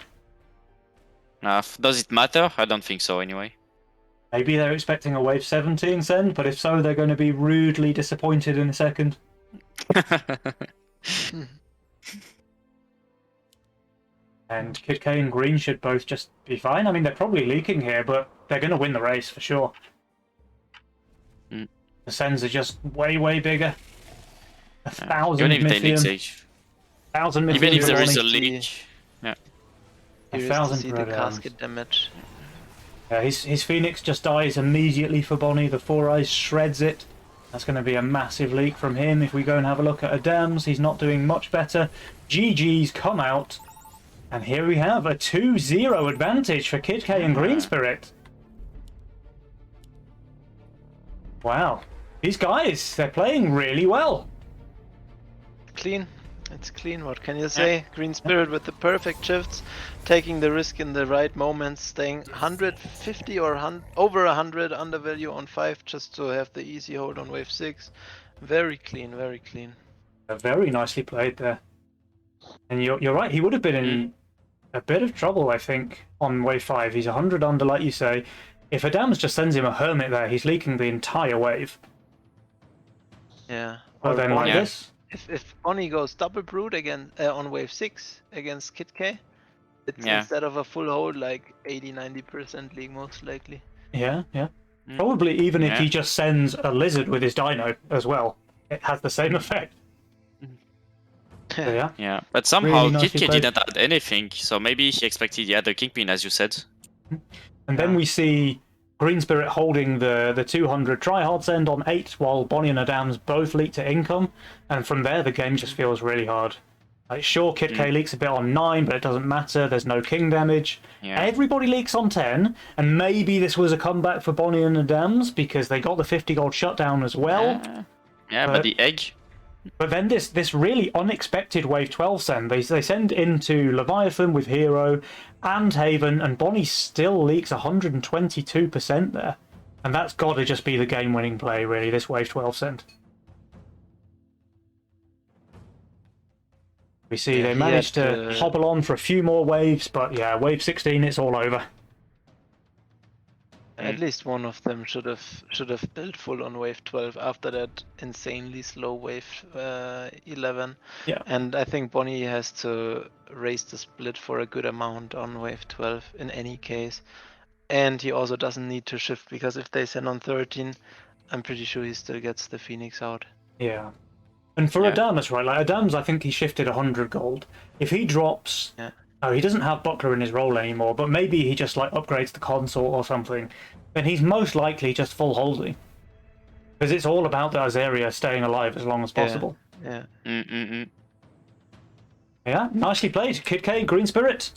Does it matter? I don't think so anyway. Maybe they're expecting a Wave 17 send, but if so, they're going to be rudely disappointed in a second. And KidK and Green should both just be fine. I mean, they're probably leaking here, but they're going to win the race for sure. The sends are just way bigger. 1,000 Even if they leak, Mythium. 1,000 Mythium. even if there is a Bonnie. leak. Yeah. Here is to 1,000 see per the casket damage. His Phoenix just dies immediately for Bonnie. The Four Eyes shreds it. That's going to be a massive leak from him. If we go and have a look at Adames, he's not doing much better. GG's come out. And here we have a 2-0 advantage for KidK and GreenSpirit. Wow. These guys, they're playing really well. Clean. It's clean. What can you say? GreenSpirit with the perfect shifts, taking the risk in the right moments, staying 150 or over 100 under value on 5 just to have the easy hold on Wave 6. Very clean, very clean. Very nicely played there. And you're right, he would have been in a bit of trouble, I think, on Wave 5. He's 100 under, like you say. If Adames just sends him a Hermit there, he's leaking the entire wave. Yeah. But then like this, if Bonny goes double brood again on wave 6 against KidK, it's Yeah. instead of a full hold like 80-90% league most likely. Yeah. Mm. Probably even if Yeah. he just sends a lizard with his dino as well, it has the same effect. So, yeah. Yeah, but somehow Really nicely KidK played. didn't add anything, so maybe he expected the Kingpin, as you said. And then we see GreenSpirit holding the 200 tryhard send on 8, while Bonny and Adames both leak to income. And from there, the game just feels really hard. Like, sure, KidK leaks a bit on 9, but it doesn't matter. There's no king damage. Yeah. Everybody leaks on 10, and maybe this was a comeback for Bonny and Adames because they got the 50 gold shutdown as well. Yeah, but the egg. But then this really unexpected wave 12 send, they send into Leviathan with Hero and Haven, and Bonny still leaks 122% there. And that's got to just be the game-winning play, really, this wave 12 send. We see they managed to hobble on for a few more waves, but yeah, wave 16, it's all over. At least one of them should have built full on wave 12 after that insanely slow wave 11. Yeah. And I think Bonny has to raise the split for a good amount on wave 12 in any case. And he also doesn't need to shift because if they send on 13, I'm pretty sure he still gets the Phoenix out. Yeah. And for Adames, right? Like Adames, I think he shifted 100 gold. If he drops... Yeah. Oh, he doesn't have Buckler in his role anymore, but maybe he just like upgrades the consort or something. Then he's most likely just full holding. Because it's all about the Azaria staying alive as long as possible. Yeah. Yeah, nicely played. KidK, GreenSpirit.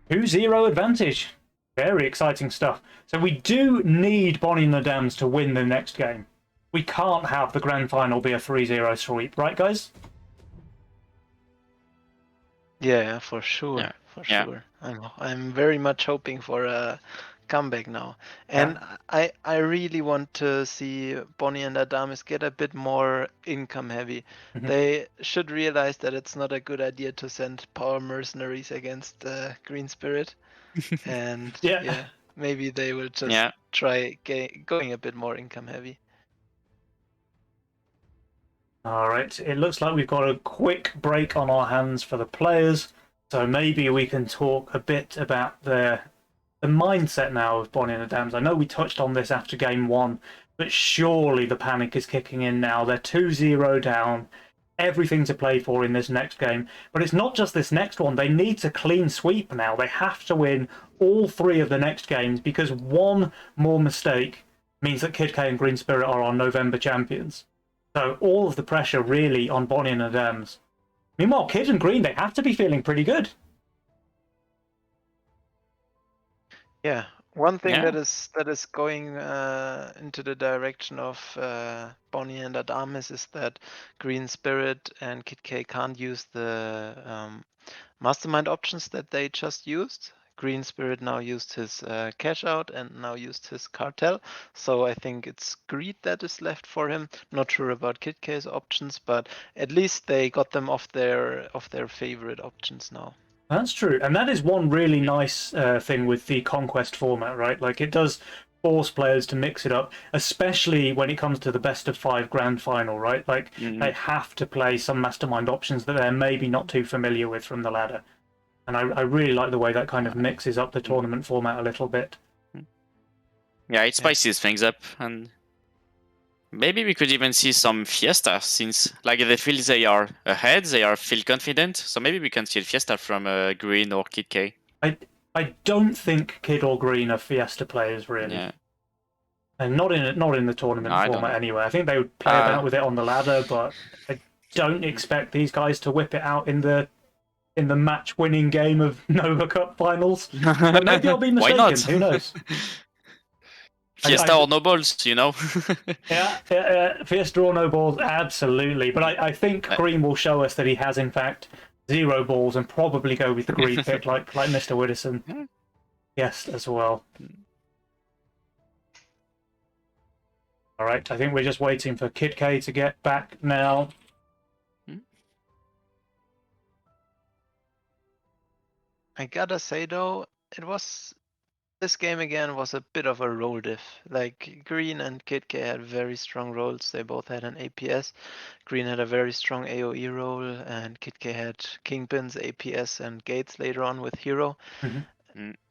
2-0 advantage. Very exciting stuff. So we do need Bonny and Adames to win the next game. We can't have the grand final be a 3-0 sweep, right, guys? Yeah, for sure. Yeah. For sure. I'm very much hoping for a comeback now. And I really want to see Bonny and Adames get a bit more income heavy. They should realize that it's not a good idea to send power mercenaries against GreenSpirit. And maybe they will just try going a bit more income heavy. All right, it looks like we've got a quick break on our hands for the players, so maybe we can talk a bit about the mindset now of Bonny and Adames. I know we touched on this after game 1, but surely the panic is kicking in now. They're 2-0 down, everything to play for in this next game. But it's not just this next one. They need to clean sweep now. They have to win all 3 of the next games because one more mistake means that KidK and GreenSpirit are our November champions. So all of the pressure really on Bonny and Adames. Meanwhile, Kid and Green, they have to be feeling pretty good. Yeah, one thing that is going into the direction of Bonny and Adames is that GreenSpirit and KidK can't use the mastermind options that they just used. GreenSpirit now used his cash out and now used his cartel. So I think it's greed that is left for him. Not sure about KidK's options, but at least they got them off their favorite options now. That's true. And that is one really nice thing with the Conquest format, right? Like it does force players to mix it up, especially when it comes to the best of 5 grand final, right? Like they have to play some mastermind options that they're maybe not too familiar with from the ladder. And I really like the way that kind of mixes up the tournament format a little bit. Yeah, it spices things up, and maybe we could even see some Fiesta, since like they feel they are ahead, feel confident. So maybe we can see a Fiesta from Green or KidK. I don't think Kid or Green are Fiesta players really. Yeah. And not in the tournament format anyway. I think they would play about with it on the ladder, but I don't expect these guys to whip it out in the match-winning game of Nova Cup finals. But maybe I'll be mistaken. Why not? Who knows? Fiesta or no balls, you know? yeah, Fiesta or no balls, absolutely. But I think Green will show us that he has, in fact, 0 balls and probably go with the green pick like Mr. Widderson. Yes, as well. All right, I think we're just waiting for KidK to get back now. I gotta say though, it was This game again was a bit of a role diff. Like Green and KidK had very strong roles. They both had an APS. Green had a very strong AoE role, and KidK had Kingpins, APS, and Gates later on with Hero.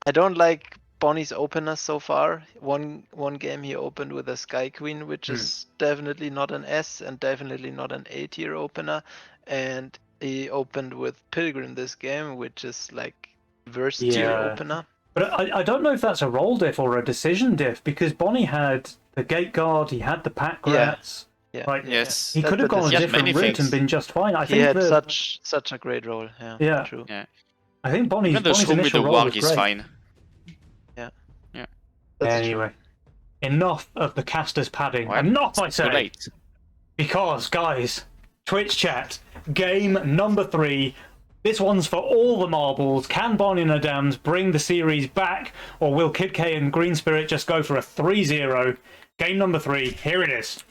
I don't like Bonnie's opener so far. One game he opened with a Sky Queen, which is definitely not an S and definitely not an A-tier opener. And he opened with Pilgrim this game, which is like worst tier opener. But I don't know if that's a role diff or a decision diff, because Bonnie had the Gate Guard, he had the Pack Rats. Yeah. Like, Yes. he could have gone a different route and been just fine. He had such a great role. Yeah. True. Yeah. I think Bonnie's Even initial the role Warg was is great. fine. Yeah. Anyway, enough of the caster's padding. Well, Enough, I Too say. late. Because, guys, Twitch chat, game number 3. This one's for all the marbles. Can Bonny and Adames bring the series back, or will KidK and GreenSpirit just go for a 3-0? Game number 3, here it is.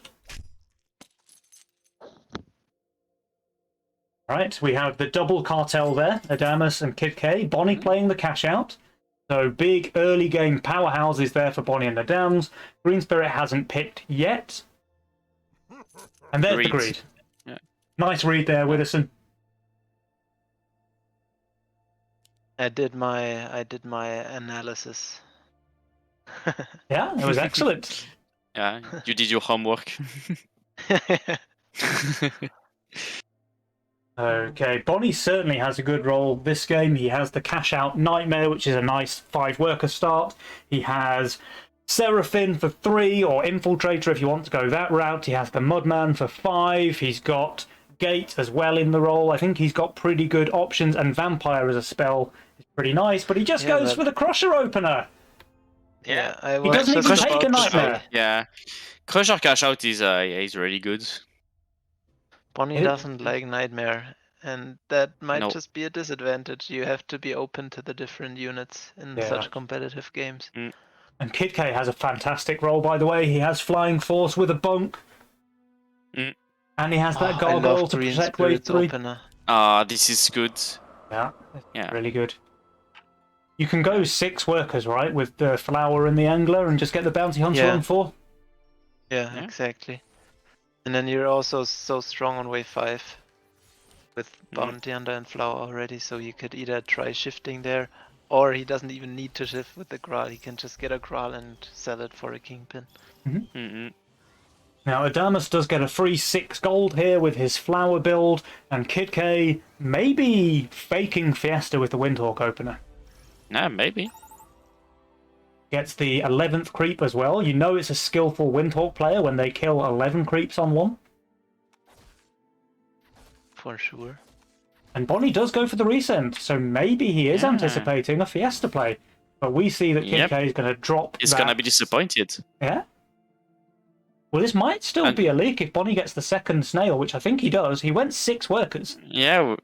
Right, we have the double cartel there, Adames and KidK. Bonny playing the cash out. So big early game powerhouses there for Bonny and Adames. GreenSpirit hasn't picked yet. And there's the greed. Yeah. Nice read there, Widderson. I did my analysis. Yeah, it was excellent. Yeah, you did your homework. Okay, Bonny certainly has a good role this game. He has the cash out Nightmare, which is a nice 5-worker start. He has Seraphim for 3, or Infiltrator if you want to go that route. He has the Mudman for 5. He's got Gate as well in the role. I think he's got pretty good options, and Vampire as a spell is pretty nice, but he just goes for the Crusher opener. Yeah, he doesn't even take a Nightmare. Yeah, Crusher cash out is he's really good. Bonny doesn't like Nightmare, and that might just be a disadvantage. You have to be open to the different units in such competitive games. And KidK has a fantastic role, by the way. He has Flying Force with a bunk. And he has that Gargoyle to protect Wave 3. This is good. Yeah, really good. You can go 6 workers, right, with the Flower and the Angler, and just get the Bounty Hunter on 4. Yeah, exactly. And then you're also so strong on wave 5 with Bounty Hunter and Flower already, so you could either try shifting there, or he doesn't even need to shift with the Graal. He can just get a Graal and sell it for a Kingpin. Now, Adames does get a free 6 gold here with his Flower build, and KidK maybe faking Fiesta with the Windhawk opener. Yeah, maybe. Gets the 11th creep as well. You know it's a skillful Windhawk player when they kill 11 creeps on one. For sure. And Bonny does go for the resend, so maybe he is anticipating a Fiesta play. But we see that KidK is going to drop He's going to be disappointed. Yeah? Well, this might still be a leak if Bonny gets the second snail, which I think he does. He went 6 workers. Yeah,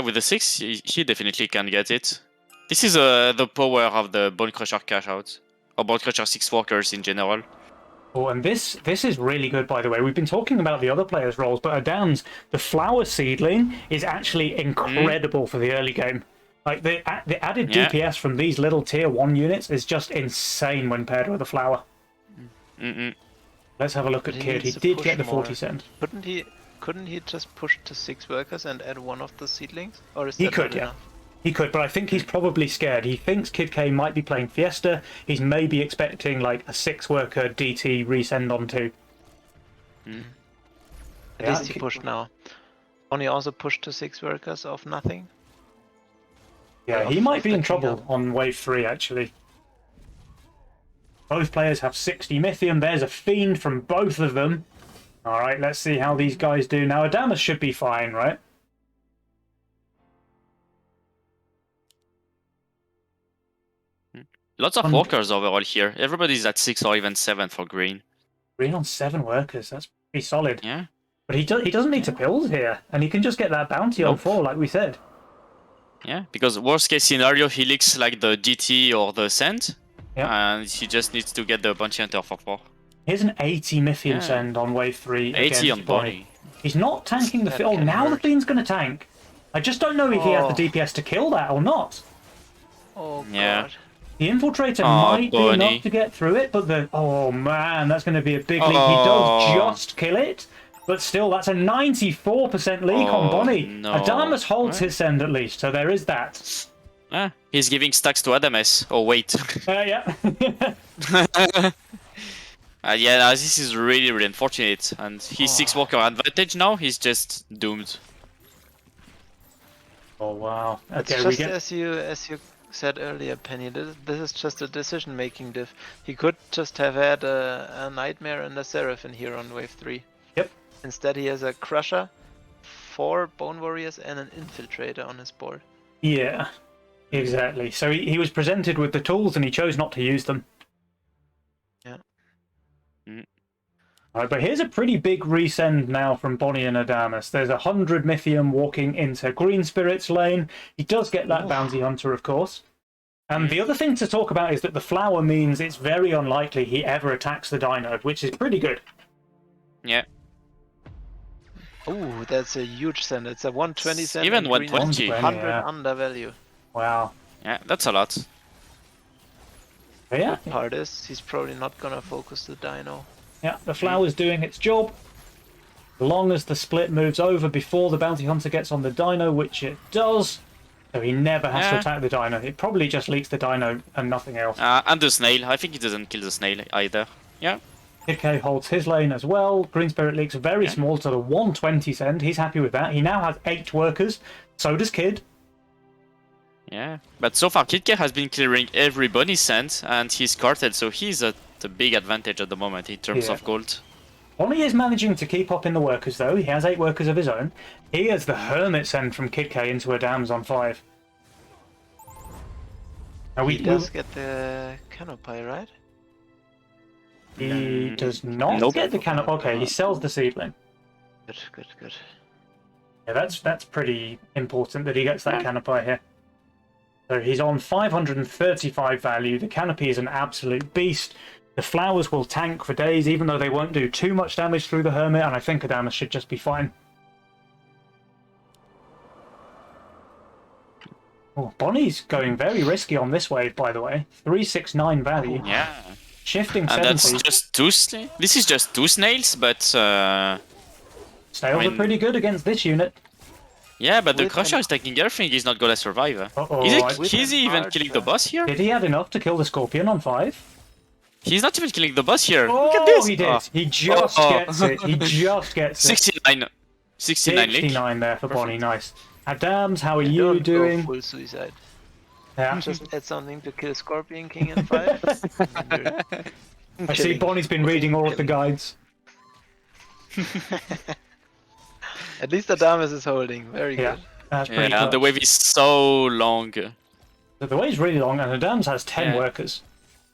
with the 6, he definitely can get it. This is the power of the Bone Crusher cash out. Or Bone Crusher 6 workers in general. Oh, and this is really good, by the way. We've been talking about the other players' roles, but Adames, the Flower Seedling, is actually incredible for the early game. Like, the added DPS from these little tier 1 units is just insane when paired with a Flower. Let's have a look at Kid. He did get the 40 cent. Couldn't he just push to 6 workers and add one of the seedlings? Or is he that could, not enough? He could, but I think he's probably scared. He thinks KidK might be playing Fiesta. He's maybe expecting like a 6-worker DT resend on 2. At least he pushed now. Bonny also pushed to 6 workers of nothing. Yeah, he might be in trouble on wave 3 actually. Both players have 60 Mythium. There's a Fiend from both of them. Alright, let's see how these guys do. Now, Adames should be fine, right? Lots of workers overall here. Everybody's at 6 or even 7 for green. Green on 7 workers. That's pretty solid. Yeah. But he doesn't need to build here. And he can just get that bounty on 4, like we said. Yeah, because worst case scenario, he leaks like the GT or the Send. And he just needs to get the Bounty Hunter for 4. Here's an 80 Mythium send on wave 3. 80 on Bonny. He's not tanking the Fiend. Oh, now the Fiend's going to tank. I just don't know if he has the DPS to kill that or not. Oh, God. The Infiltrator might be Bonny. enough to get through it, but oh man, that's going to be a big leak. He does just kill it, but still, that's a 94% leak on Bonny. No. Adames holds his send at least, so there is that. He's giving stacks to Adames. Oh, wait. Yeah. Yeah, this is really, really unfortunate. And he's 6 walker advantage now. He's just doomed. Oh wow. Okay, It's just as you said earlier, Penny. This is just a decision-making diff. He could just have had a Nightmare and a Seraphim here on wave 3. Yep. Instead, he has a Crusher, 4 Bone Warriors, and an Infiltrator on his board. Yeah, exactly. So he was presented with the tools and he chose not to use them. Yeah. All right, but here's a pretty big resend now from Bonny and Adames. There's 100 Mythium walking into GreenSpirit's lane. He does get that Bounty Hunter, of course. And the other thing to talk about is that the flower means it's very unlikely he ever attacks the Dino, which is pretty good. Yeah. Ooh, that's a huge send. It's a 120 send. Even and green 120. 100 Yeah. under value. Wow. Yeah, that's a lot. But yeah, Part is, he's probably not gonna focus the Dino. yeah, the flower's doing its job. As long as the split moves over before the Bounty Hunter gets on the Dino, which it does. So he never has to attack the Dino. It probably just leaks the Dino and nothing else. And the snail. I think he doesn't kill the snail either. Yeah. KidK holds his lane as well. GreenSpirit leaks very small to the 120 send. He's happy with that. He now has 8 workers. So does Kid. Yeah. But so far, KidK has been clearing every bunny send, and he's carted, so he's at the big advantage at the moment in terms of gold. Bonny is managing to keep up in the workers, though. He has 8 workers of his own. He has the Hermit send from KidK into Adames on 5. Now He does get the Canopy, right? He does not get the Canopy. Okay, he sells the Seedling. Good. Yeah, that's pretty important that he gets that Canopy here. So he's on 535 value. The Canopy is an absolute beast. The flowers will tank for days, even though they won't do too much damage through the Hermit, and I think Adames should just be fine. Oh, Bonny's going very risky on this wave, by the way. 369 value. Yeah. Shifting And 70. that's just 2 snails. This is just 2 snails, but Snails are pretty good against this unit. yeah, but the Crusher is taking everything. He's not gonna survive. Is he even killing the boss here? Did he have enough to kill the Scorpion on 5? He's not even killing the boss here. Oh, Look at this. he did. He just gets it. He just gets it. 69 leak. 69 there for Bonny. Nice. Adames, how are Don't you go doing? full suicide. Yeah. Just add something to kill Scorpion King in 5. I see Bonny's been reading all of the guides. At least Adames is holding. Very good. That's pretty Yeah, clutch. the wave is so long. The wave's really long, and Adames has 10 workers.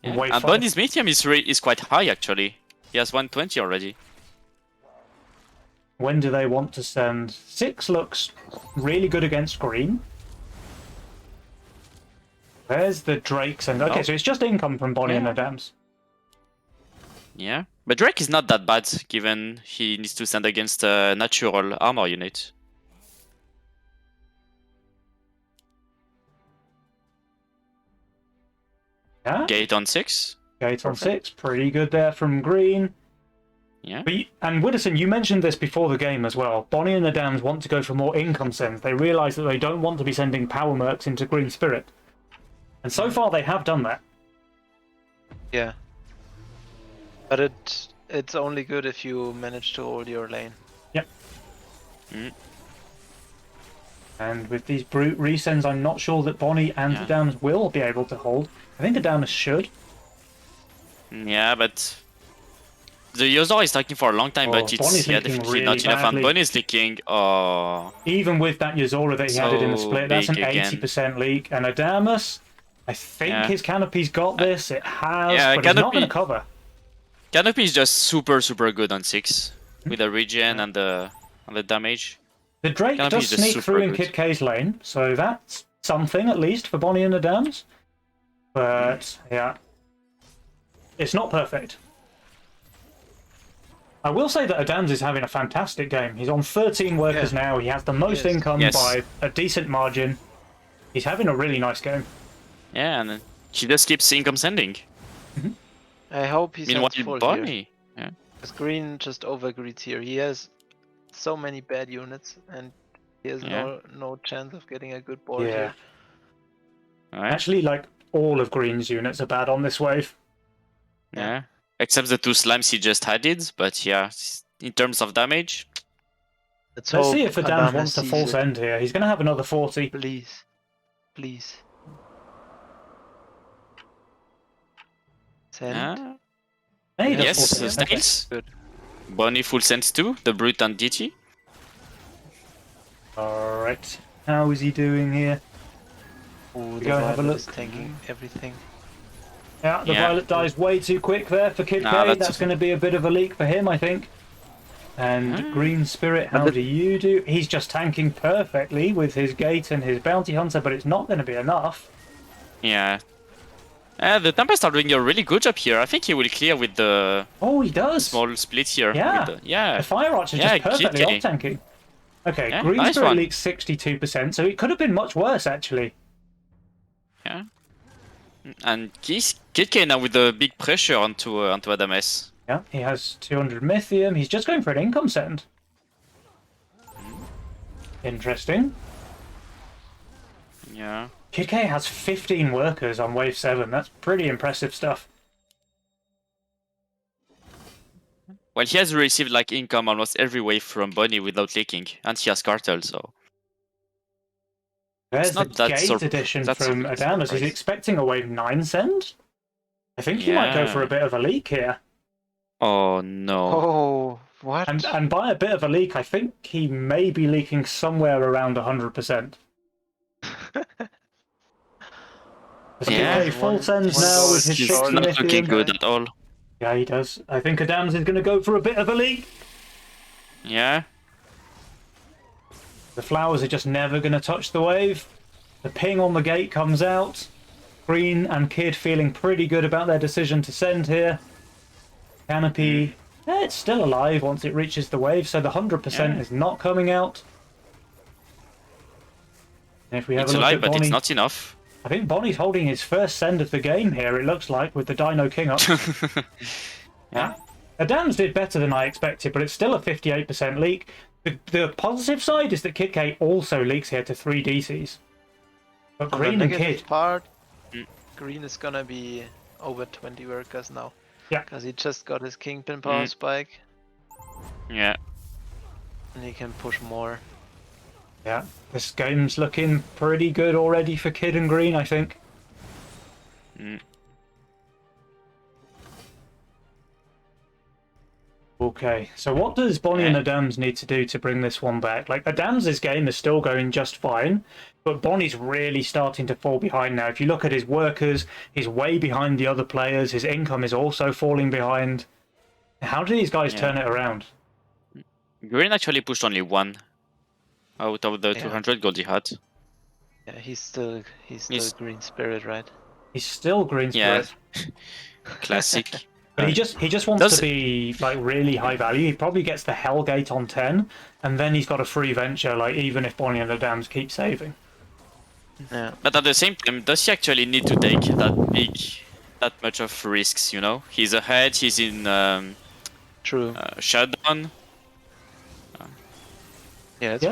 Yeah. Wave And 5. Bonny's medium is quite high actually. He has 120 already. When do they want to send? 6 looks really good against green. There's the Drakes, and okay, so it's just income from Bonny and Adames. Yeah, but Drake is not that bad given he needs to send against a natural armor unit. Yeah. Gate on 6. Gate on 6, pretty good there from green. Yeah. And Widderson, you mentioned this before the game as well. Bonny and Adames want to go for more income sends. They realise that they don't want to be sending power mercs into GreenSpirit. And so far they have done that. Yeah. But it's only good if you manage to hold your lane. Yep. And with these brute resends, I'm not sure that Bonny and Adames will be able to hold. I think Adames should. Yeah, but the Yozor is taking for a long time, but it's Bonny's leaking definitely really not enough. badly. And Bonny's leaking. Oh. Even with that Yozora that he added in the So split, that's an big again. 80% leak. And Adames, I think his Canopy's got this. It has, but it's not going to cover. Canopy is just super good on 6 with the regen and the damage. The Drake Canopy does is just sneak super through in good. KidK's lane, so that's something at least for Bonny and Adames. But yeah, it's not perfect. I will say that Adames is having a fantastic game. He's on 13 workers now. He has the most income by a decent margin. He's having a really nice game. Yeah, and He just keeps income sending. I hope he Meanwhile, sends full here. Bonny. Yeah. Because Green just overgreeds here. He has so many bad units, and he has Yeah. no chance of getting a good board Yeah. here. Alright. Actually, like, all of Green's units are bad on this wave. Yeah. Except the 2 slimes he just added, but yeah, in terms of damage. Let's hope see if Adames wants to sees force it. end here. He's going to have another 40. Please. Please. Send. Yeah. Hey, he does Yes, 40. Okay. Snails. Good. Bonny full sense too, the Brute and DT. Alright. How is he doing here? Ooh, the go and have a Violet look. is tanking everything. Yeah, the Yeah. Violet dies way too quick there for KidK. Nah, that's going to be a bit of a leak for him, I think. And GreenSpirit, how do you do? He's just tanking perfectly with his Gate and his Bounty Hunter, but it's not going to be enough. Yeah. The Tempest are doing a really good job here. I think he will clear with the Oh, he does. small split here. Yeah. With the The Fire Archer Yeah, just perfectly KidK. off-tanking. Okay, Yeah, GreenSpirit nice one. leaks 62%, so it could have been much worse, actually. Yeah. And KidK now with the big pressure onto Adames. Yeah, he has 200 Mythium. He's just going for an income send. Interesting. Yeah. KidK has 15 workers on wave 7. That's pretty impressive stuff. Well, he has received like income almost every wave from Bonny without leaking, and he has Cartel, so There's the not that Gate edition that's from a Adames. He's surprise. expecting a wave 9 send? I think he might go for a Yeah. bit of a leak here. Oh no. Oh, what? And by a bit of a leak, I think he may be leaking somewhere around 100%. Yeah. KidK full sends one now goal with his He's 60 not looking Mythium. good at all. Yeah, he does. I think Adames is going to go for a bit of a leak. Yeah. The flowers are just never going to touch the wave. The ping on the gate comes out. Green and Kid feeling pretty good about their decision to send here. Canopy, it's still alive once it reaches the wave, so the 100% is not coming out. And if we have It's a look alive, at but Bonny, it's not enough. I think Bonny's holding his first send of the game here, it looks like, with the Dino King up. Yeah. Adames did better than I expected, but it's still a 58% leak. The positive side is that KidK also leaks here to 3 DCs. But On Green the and negative Kid, part, Green is gonna be over 20 workers now. Yeah. Because he just got his Kingpin power spike, Yeah. and he can push more. yeah, this game's looking pretty good already for Kid and Green, I think. Mm. Okay, so what does Bonny and Adames need to do to bring this one back? Like, Adames' game is still going just fine, but Bonny's really starting to fall behind now. If you look at his workers, he's way behind the other players. His income is also falling behind. How do these guys turn it around? Green actually pushed only 1 out of the 200 gold he had. Yeah, he's still GreenSpirit, right? He's still GreenSpirit. Yeah. Classic. But he just wants to be like really high value. He probably gets the Hellgate on 10, and then he's got a free venture, like even if Bonny and Adames keep saving. Yeah. But at the same time, does he actually need to take that much of risks, you know? He's ahead, he's in True. shutdown. Yeah, it's Yeah.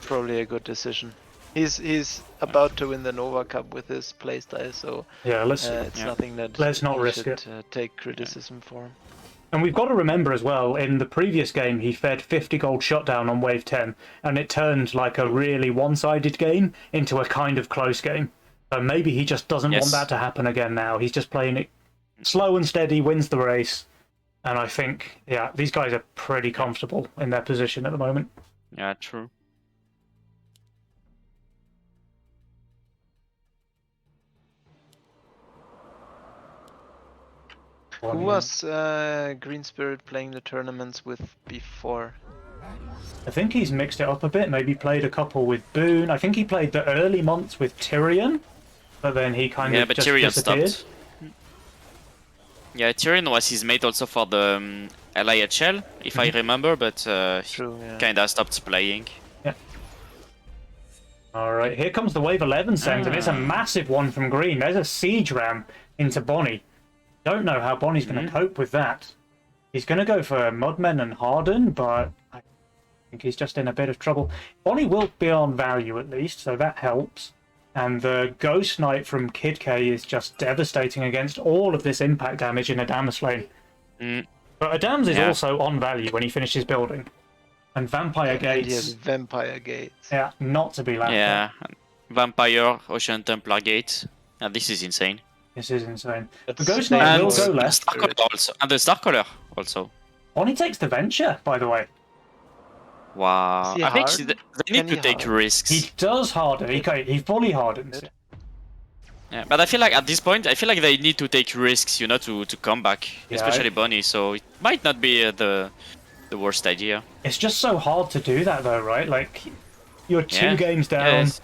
probably a good decision. He's about to win the Nova Cup with his playstyle, so Yeah, it's nothing that let's not he risk should, it. take criticism for him. And we've got to remember as well, in the previous game, he fed 50 gold shutdown on wave 10, and it turned like a really one-sided game into a kind of close game. So maybe he just doesn't want that to happen again now. He's just playing it slow and steady, wins the race. And I think, yeah, these guys are pretty comfortable in their position at the moment. Yeah, true. Who was GreenSpirit playing the tournaments with before? I think he's mixed it up a bit, maybe played a couple with Boone. I think he played the early months with Tyrion, but then he kind of just Tyrion disappeared. stopped. Yeah, Tyrion was his mate also for the LIHL, if I remember, but he True, yeah. kinda stopped playing. Yeah. All right, here comes the wave 11 send, and it's a massive one from Green. There's a siege ram into Bonny. Don't know how Bonny's going to cope with that. He's going to go for Mudmen and Harden, but I think he's just in a bit of trouble. Bonny will be on value at least, so that helps. And the Ghost Knight from KidK is just devastating against all of this impact damage in Adames lane. But Adames is also on value when he finishes building. And Vampire Gates. He has Vampire Gates. Yeah, not to be laughed at. Vampire, Ocean Templar Gate. This is insane. This is insane. But The Ghost Knight will go The left. Starcaller also. And the Starcaller also. Bonny takes the Venture, by the way. Wow. Is he I think hard? they need Can to he take hard? risks. He does harden. He fully hardens. Yeah, but I feel like at this point, I feel like they need to take risks, you know, to come back, Yeah, especially Bonny. So it might not be the worst idea. It's just so hard to do that, though, right? Like, you're two games down. Yes.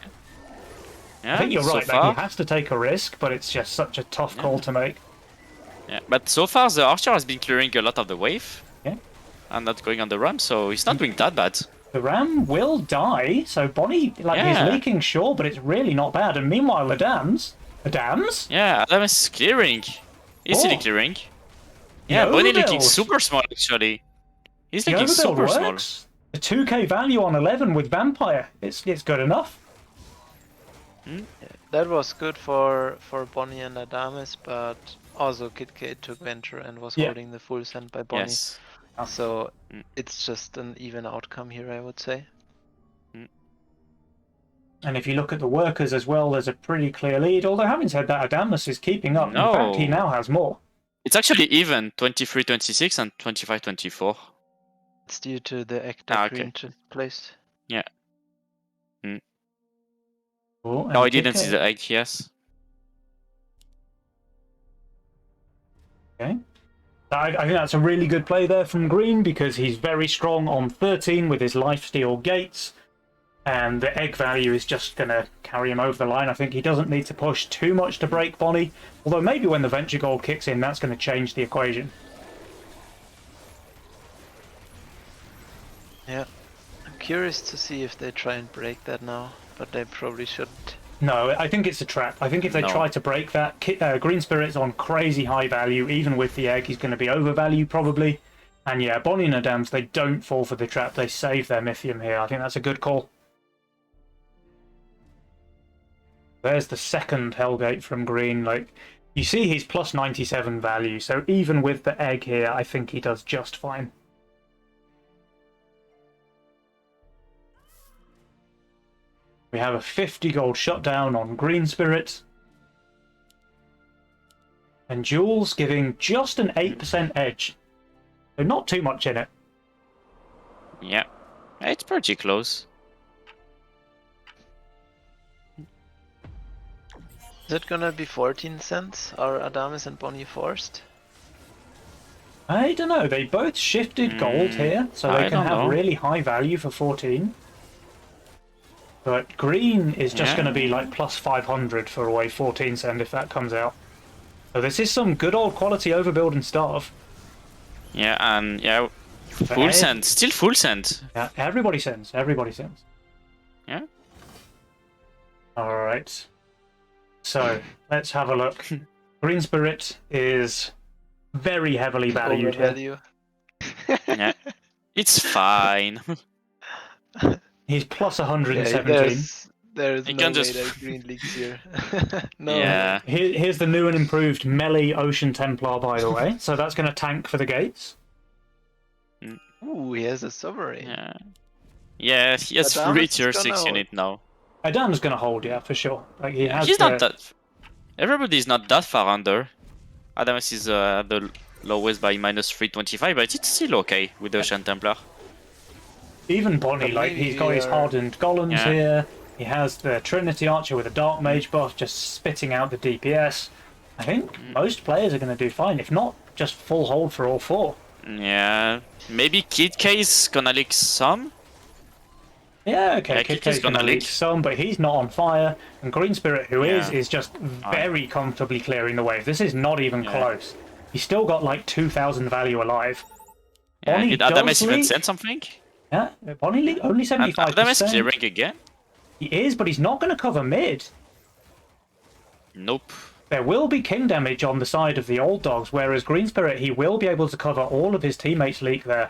Yeah, I think you're so right. far, Like, he has to take a risk, but it's just such a tough call to make. yeah, but so far the Archer has been clearing a lot of the wave. Yeah. And not going on the ram, so he's not doing that bad. The ram will die, so Bonny, like, he's leaking, sure, but it's really not bad. And meanwhile, Adames? Yeah, Adames is clearing. Easily clearing. Yeah, Bonny leaking super small, actually. He's The leaking overbuild super small. works. The 2k value on 11 with Vampire, it's good enough. That was good for Bonny and Adames, but also KidK took Venture and was holding the full send by Bonny. Yes. So it's just an even outcome here, I would say. And if you look at the workers as well, there's a pretty clear lead. Although having said that, Adames is keeping up. No. In fact, he now has more. It's actually even 23-26 and 25-24. It's due to the act that okay. Green just placed. Yeah. Oh, No, I didn't see the egg, yes. Okay. I think that's a really good play there from Green because he's very strong on 13 with his lifesteal gates. And the egg value is just going to carry him over the line. I think he doesn't need to push too much to break Bonny. Although maybe when the Venture Gold kicks in, that's going to change the equation. Yeah. I'm curious to see if they try and break that now, but they probably shouldn't. No, I think it's a trap. I think if they try to break that, GreenSpirit's on crazy high value. Even with the egg, he's going to be overvalued probably. And yeah, Bonny and Adames, they don't fall for the trap. They save their Mythium here. I think that's a good call. There's the second Hellgate from Green. Like, you see he's plus 97 value, so even with the egg here, I think he does just fine. We have a 50 gold shutdown on GreenSpirit. And Jules giving just an 8% edge. So not too much in it. Yeah. It's pretty close. Is it gonna be 14 cents? Are Adames and Bonny forced? I don't know. They both shifted gold here, so they can have really high value for 14. But Green is just going to be like plus 500 for a wave 14 send if that comes out. So this is some good old quality overbuild and starve. Yeah, and yeah, full send. Still full send. Yeah, everybody sends. Everybody sends. Yeah. Alright. So, let's have a look. GreenSpirit is very heavily valued here. Yeah. It's fine. He's plus 117. There's You no can way just- that Green leaks here. No. Yeah. Here's the new and improved melee Ocean Templar, by the way. So that's going to tank for the gates. Ooh, he has a Sovereign. Yeah. Yeah, he has Adames 3 is tier gonna 6 hold. unit now. Adames going to hold, yeah, for sure. Like he has He's the- not that... Everybody is not that far under. Adames is the lowest by minus 325, but it's still okay with the Ocean Templar. Even Bonny, But like maybe he's got his you're- hardened golems here. He has the Trinity Archer with a Dark Mage buff, just spitting out the DPS. I think most players are going to do fine. If not, just full hold for all 4. Yeah, maybe KidK is gonna leak some. Yeah, okay, Yeah, KidK's KidK's going to gonna leak leak. some, but he's not on fire. And GreenSpirit, who is just very comfortably clearing the wave. This is not even close. He's still got like 2,000 value alive. Yeah, Bonny did Adames does even leak. send something? Yeah, Bonny leak only And 75%. Adames clearing again? He is, but he's not going to cover mid. Nope. There will be king damage on the side of the old dogs, whereas GreenSpirit, he will be able to cover all of his teammates' leak there.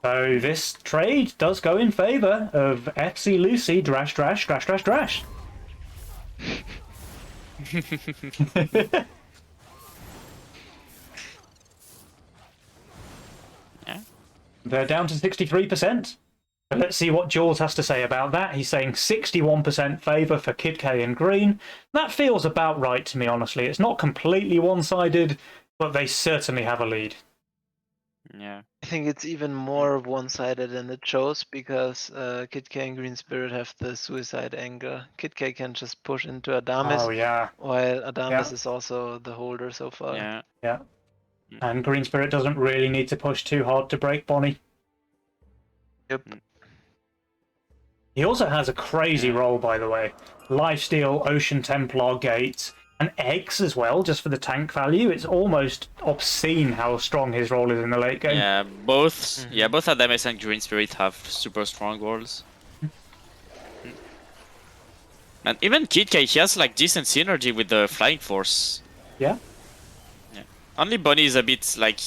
So this trade does go in favour of FC Lucy, drash, drash, drash, drash, drash. Yeah. They're down to 63%. So let's see what Jaws has to say about that. He's saying 61% favour for KidK and Green. That feels about right to me, honestly. It's not completely one-sided, but they certainly have a lead. Yeah. I think it's even more one-sided than it shows because KidK and GreenSpirit have the suicide angle. KidK can just push into Adames, Oh, yeah. while Adames Yeah. is also the holder so far. Yeah. Yeah. And GreenSpirit doesn't really need to push too hard to break Bonny. Yep. He also has a crazy roll, by the way. Lifesteal, Ocean Templar, Gates, and eggs as well, just for the tank value. It's almost obscene how strong his roll is in the late game. Yeah, both both Adames and GreenSpirit have super strong rolls. And even KidK, he has like decent synergy with the Flying Force. Yeah. Yeah. Only Bonny is a bit like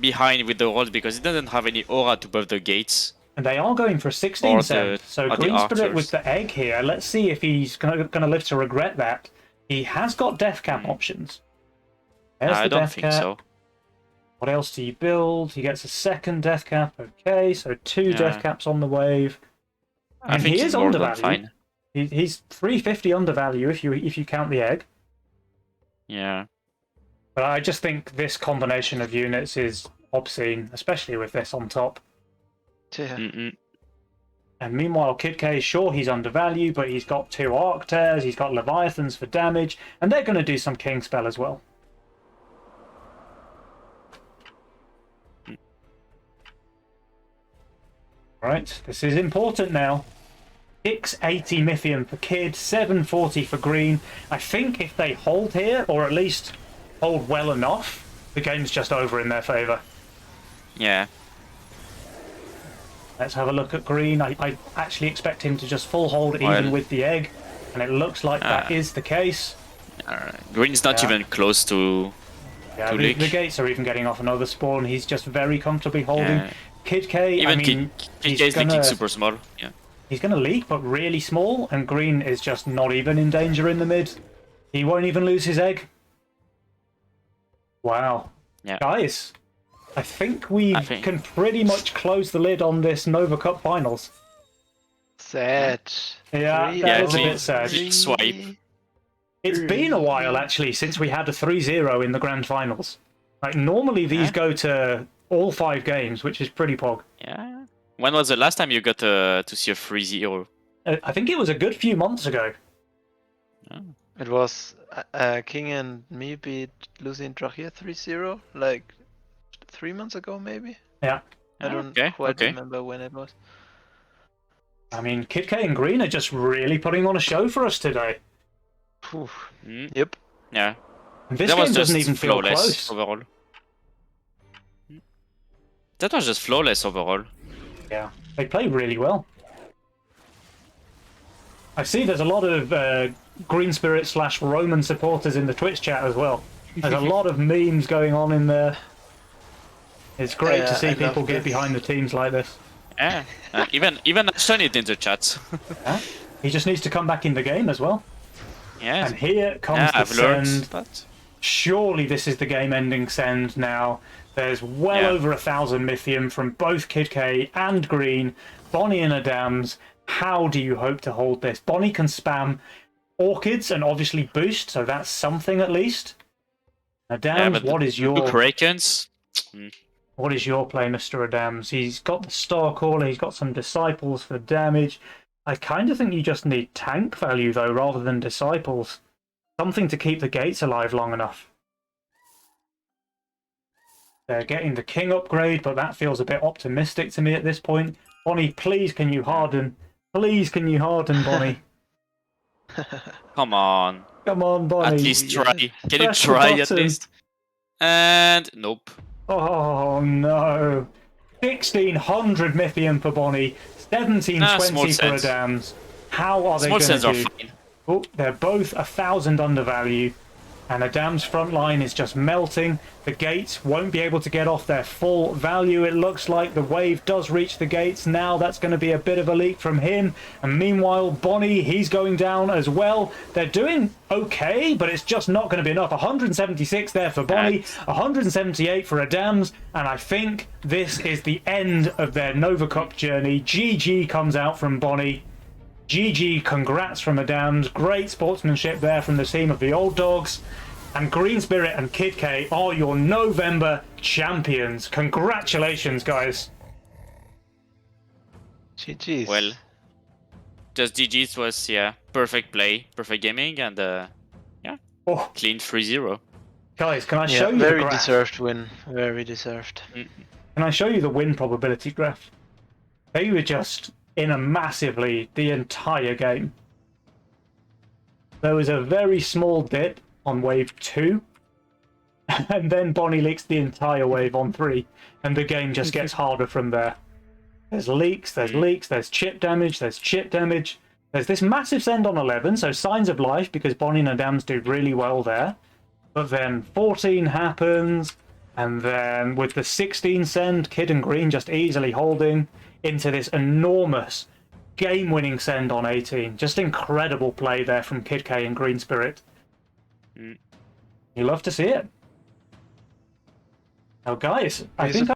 behind with the rolls because he doesn't have any aura to buff the gates. And they are going for 16 cent. So GreenSpirit with archers. the egg here. Let's see if he's going to live to regret that. He has got death cap options. There's I the don't death think cap. so. What else do you build? He gets a second death cap. Okay, so 2 death caps on the wave. I And think he he's is more than undervalued. fine. He's 350 undervalue if you count the egg. Yeah. But I just think this combination of units is obscene, especially with this on top. Yeah. And meanwhile, KidK, sure, he's undervalued, but he's got 2 Arc Tears, he's got Leviathans for damage, and they're going to do some King spell as well. Right, this is important now. 680 Mythium for Kid, 740 for Green. I think if they hold here, or at least hold well enough, the game's just over in their favour. Yeah. Let's have a look at Green. I actually expect him to just full hold even with the egg, and it looks like that is the case. Green's not even close to the gates are even getting off another spawn. He's just very comfortably holding. KidK, even I mean, KidK is leaking super small. Yeah. He's going to leak, but really small, and Green is just not even in danger in the mid. He won't even lose his egg. Wow. Yeah. Guys, I think we can pretty much close the lid on this Nova Cup finals. Sad. Yeah, that is a bit sad. Swipe. It's been a while, actually, since we had a 3-0 in the grand finals. Like, normally these go to all 5 games, which is pretty pog. Yeah. When was the last time you got to see a 3-0? I think it was a good few months ago. Oh. It was King and me beat Lucy and Drach 3-0, like 3 months ago, maybe? Yeah. I don't quite remember when it was. I mean, KidK and Green are just really putting on a show for us today. Yep. Yeah. And this game doesn't even feel close. Overall. That was just flawless overall. Yeah, they play really well. I see there's a lot of GreenSpirit / Roman supporters in the Twitch chat as well. There's a lot of memes going on in there. It's great to see people get behind the teams like this. Yeah, even Ashton it in the chat. He just needs to come back in the game as well. Yeah. And here comes the I've send. learned that. Surely this is the game-ending send now. There's well over 1,000 Mythium from both KidK and Green. Bonny and Adames. How do you hope to hold this? Bonny can spam Orchids and obviously boost, so that's something at least. Adames, what is your Krakens? What is your play, Mr. Adames? He's got the Star Caller, he's got some Disciples for damage. I kind of think you just need tank value, though, rather than Disciples. Something to keep the gates alive long enough. They're getting the King upgrade, but that feels a bit optimistic to me at this point. Bonny, please can you harden? Please can you harden, Bonny? Come on. Come on, Bonny. At least try. Can you try at least? And nope. Oh no. 1,600 Mythium for Bonny. 1,720 for Adames. How are they Small going sands to are do? fine. Oh, they're both 1,000 undervalue. And Adames' front line is just melting. The gates won't be able to get off their full value. It looks like the wave does reach the gates now. That's going to be a bit of a leak from him. And meanwhile, Bonny, he's going down as well. They're doing okay, but it's just not going to be enough. 176 there for Bonny, 178 for Adames. And I think this is the end of their Nova Cup journey. GG comes out from Bonny. GG, congrats from Adames. Great sportsmanship there from the team of the Old Dogs. And GreenSpirit and KidK are your November champions. Congratulations, guys. GG's. Well, just GG's was, yeah, perfect play, perfect gaming, and yeah, clean 3-0. Guys, can I show you the very graph? deserved win. Very deserved. Can I show you the win probability graph? They were just in a massive lead the entire game. There was a very small dip on wave 2, and then Bonny leaks the entire wave on 3, and the game just gets harder from there. There's leaks, there's chip damage, there's this massive send on 11, so signs of life because Bonny and Adames do really well there. But then 14 happens, and then with the 16 send, KidK and Green just easily holding into this enormous game-winning send on 18. Just incredible play there from KidK and GreenSpirit. You love to see it. Now, guys, I think